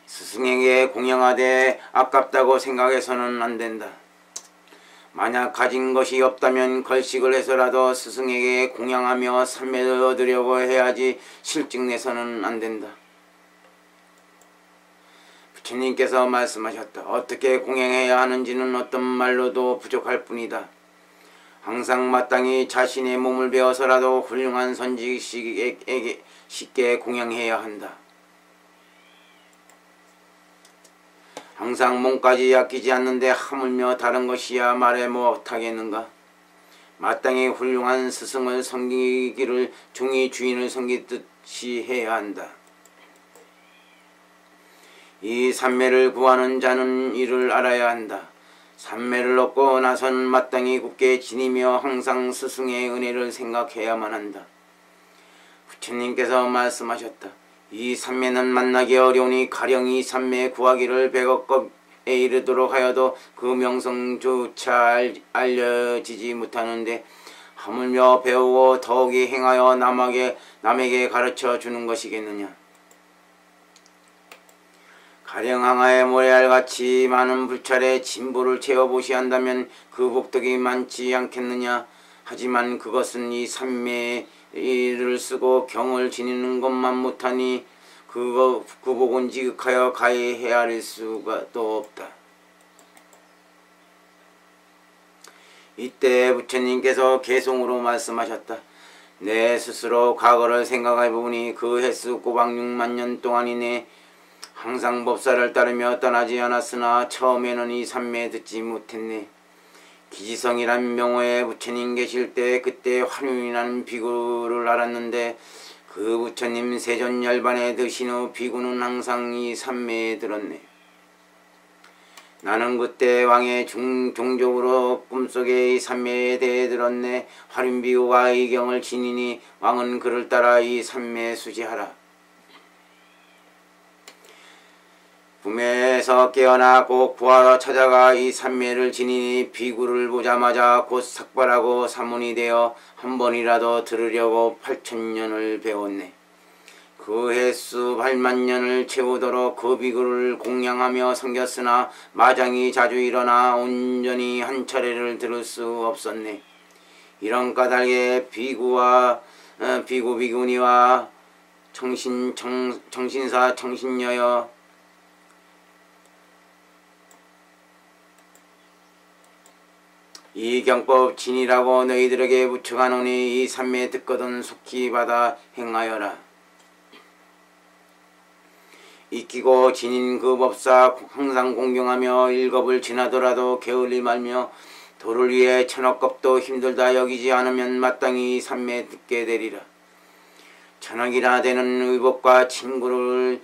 스승에게 공양하되 아깝다고 생각해서는 안 된다. 만약 가진 것이 없다면 걸식을 해서라도 스승에게 공양하며 삼매를 얻으려고 해야지 실증내서는 안 된다. 부처님께서 말씀하셨다. 어떻게 공양해야 하는지는 어떤 말로도 부족할 뿐이다. 항상 마땅히 자신의 몸을 베어서라도 훌륭한 선지식에게 쉽게 공양해야 한다. 항상 몸까지 아끼지 않는데 하물며 다른 것이야 말해 못하겠는가. 마땅히 훌륭한 스승을 섬기기를 종이 주인을 섬기듯이 해야 한다. 이 삼매를 구하는 자는 이를 알아야 한다. 삼매를 얻고 나선 마땅히 굳게 지니며 항상 스승의 은혜를 생각해야만 한다. 부처님께서 말씀하셨다. 이 삼매는 만나기 어려우니 가령 이 삼매 구하기를 100억겁에 이르도록 하여도 그 명성조차 알려지지 못하는데 하물며 배우고 더욱이 행하여 남에게 가르쳐 주는 것이겠느냐. 가령 항아의 모래알같이 많은 불찰에 진보를 채워보시한다면 그 복덕이 많지 않겠느냐. 하지만 그것은 이 삼매의 일을 쓰고 경을 지니는 것만 못하니 그 복은 지극하여 가히 헤아릴 수가 또 없다. 이때 부처님께서 개송으로 말씀하셨다. 내 스스로 과거를 생각해보니 그 횟수 꼬박 6만 년 동안이네. 항상 법사를 따르며 떠나지 않았으나 처음에는 이 삼매 듣지 못했네. 기지성이란 명호에 부처님 계실 때 그때 화륜이라는 비구를 알았는데 그 부처님 세존열반에 드신 후 비구는 항상 이 삼매에 들었네. 나는 그때 왕의 종족으로 꿈속에 이 삼매에 대해 들었네. 화륜비구가 이 경을 지니니 왕은 그를 따라 이 삼매에 수지하라. 꿈에서 깨어나 곧 구하러 찾아가 이 삼매를 지니니 비구를 보자마자 곧 삭발하고 사문이 되어 한 번이라도 들으려고 8,000년을 배웠네. 그 횟수 8만년을 채우도록 그 비구를 공양하며 섬겼으나 마장이 자주 일어나 온전히 한 차례를 들을 수 없었네. 이런 까닭에 비구니와 정신사 정신녀여 이 경법 진이라고 너희들에게 부처가노니 이 삼매 듣거든 속히 받아 행하여라. 익히고 지닌 그 법사 항상 공경하며 일겁을 지나더라도 게을리 말며 도를 위해 1000억겁도 힘들다 여기지 않으면 마땅히 삼매 듣게 되리라. 1000억이나 되는 의복과 친구를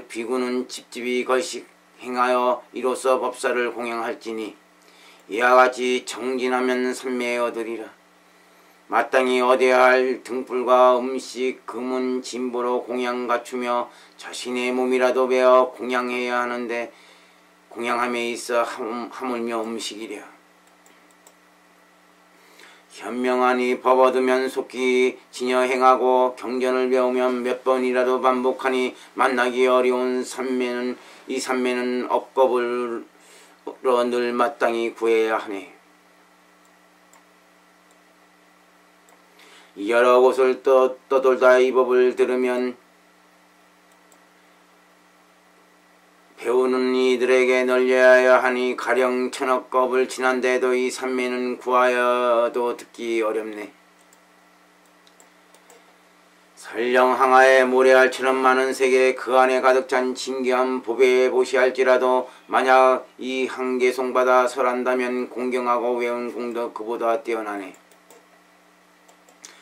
비구는 집집이 걸식 행하여 이로써 법사를 공양할지니 이와 같이 정진하면 삼매에 얻으리라. 마땅히 얻어야 할 등불과 음식, 금은 진보로 공양 갖추며 자신의 몸이라도 베어 공양해야 하는데 공양함에 있어 하물며 음식이랴. 현명하니 법 얻으면 속기 지녀 행하고 경전을 배우면 몇 번이라도 반복하니 만나기 어려운 삼매는 이 삼매는 억겁을 늘 마땅히 구해야 하네. 여러 곳을 떠돌다 이 법을 들으면 배우는 이들에게 널려야 하니 가령 천억겁을 지난데도 이 삼매는 구하여도 듣기 어렵네. 설령 항아에 모래알처럼 많은 세계 그 안에 가득 찬 진귀한 법에 보시할지라도 만약 이 한계송받아 설한다면 공경하고 외운 공도 그보다 뛰어나네.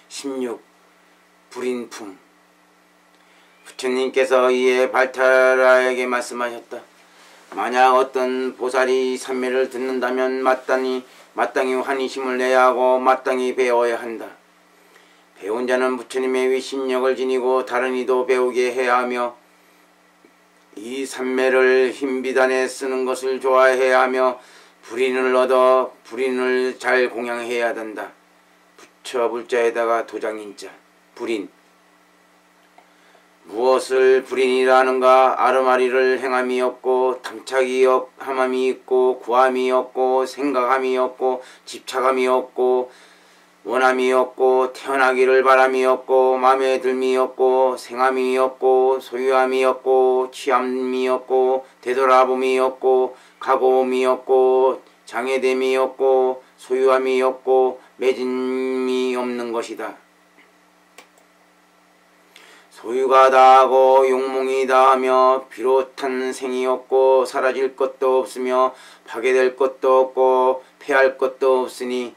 16. 불인품. 부처님께서 이에 발타라에게 말씀하셨다. 만약 어떤 보살이 삼매를 듣는다면 마땅히 환희심을 내야 하고 마땅히 배워야 한다. 배운 자는 부처님의 위신력을 지니고 다른 이도 배우게 해야 하며 이 삼매를 힘비단에 쓰는 것을 좋아해야 하며 불인을 얻어 불인을 잘 공양해야 된다. 부처 불자에다가 도장인자. 불인. 무엇을 불인이라 하는가? 아르마리를 행함이 없고 탐착이 함함이 있고 구함이 없고 생각함이 없고 집착함이 없고 원함이 없고 태어나기를 바람이 없고 마음에 들미 없고 생함이 없고 소유함이 없고 취함이 없고 되돌아봄이 없고 가고움이 없고 장애됨이 없고 소유함이 없고 매짐이 없는 것이다. 소유가 다하고 욕몽이 다하며 비롯한 생이 없고 사라질 것도 없으며 파괴될 것도 없고 패할 것도 없으니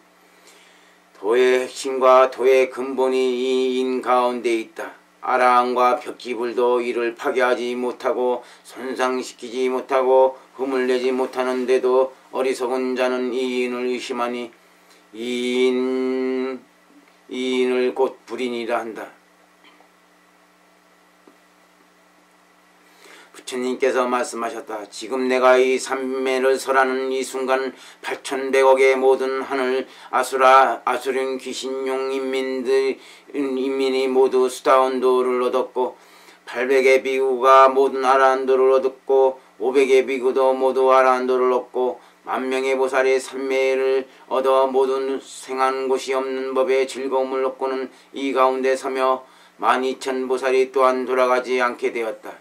도의 핵심과 도의 근본이 이 인 가운데 있다. 아라한과 벽지불도 이를 파괴하지 못하고 손상시키지 못하고 흠을 내지 못하는데도 어리석은 자는 이 인을 의심하니 이 인을 곧 불인이라 한다. 부처님께서 말씀하셨다. 지금 내가 이 삼매를 설하는 이 순간 8,100억의 모든 하늘 아수린 귀신용 인민이 모두 수다원도를 얻었고 800의 비구가 모든 아라한도를 얻었고 500의 비구도 모두 아라한도를 얻고 10,000명의 보살이 삼매를 얻어 모든 생한 곳이 없는 법의 즐거움을 얻고는 이 가운데 서며 12,000 보살이 또한 돌아가지 않게 되었다.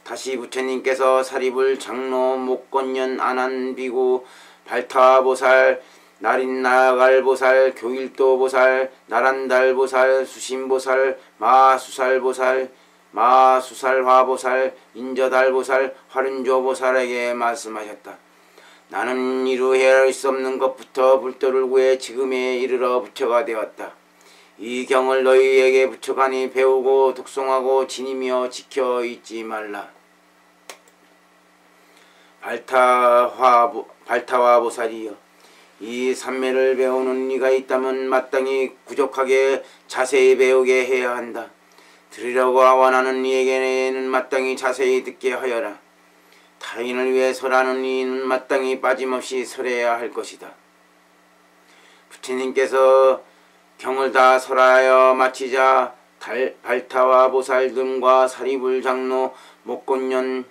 다시 부처님께서 사리불 장로 목건년 안한비구 발타보살 나린나갈보살 교일도보살 나란달보살 수심보살 마수살보살 마수살화보살 인저달보살 화륜조보살에게 말씀하셨다. 나는 이루 헤아릴 수 없는 것부터 불도를 구해 지금에 이르러 부처가 되었다. 이 경을 너희에게 부처간이 배우고 독송하고 지니며 지켜 잊지 말라. 발타와 보살이여, 이 삼매를 배우는 이가 있다면 마땅히 구족하게 자세히 배우게 해야 한다. 들으려고 원하는 이에게는 마땅히 자세히 듣게 하여라. 타인을 위해 설하는 이는 마땅히 빠짐없이 설해야 할 것이다. 부처님께서 경을 다 설하여 마치자 발타와 보살 등과 사리불 장로 목곤년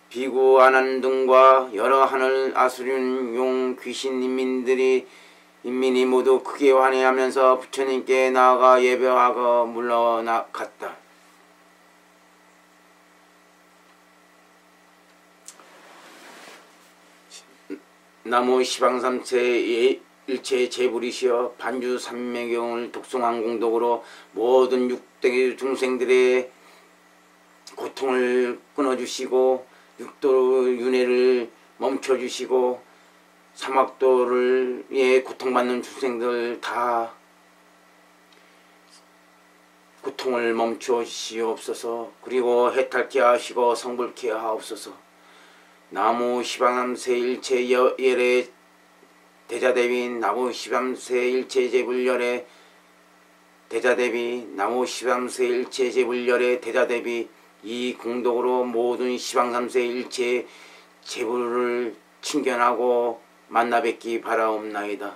비구 아난 등과 여러 하늘 아수린 용 귀신 인민이 모두 크게 환해하면서 부처님께 나아가 예배하고 물러갔다. 나무 시방삼세 일체 제불이시여 반주 삼매경을 독송한 공덕으로 모든 육대 중생들의 고통을 끊어주시고 육도 윤회를 멈춰주시고 사막도를 고통받는 중생들 다 고통을 멈춰 주시옵소서. 그리고 해탈케 하시고 성불케 하옵소서. 나무 시방삼세 일체 예래 대자대비 나무 시방삼세 일체 제불열의 대자대비 나무 시방삼세 일체 제불열의 대자대비 이 공덕으로 모든 시방삼세 일체 제불을 친견하고 만나 뵙기 바라옵나이다.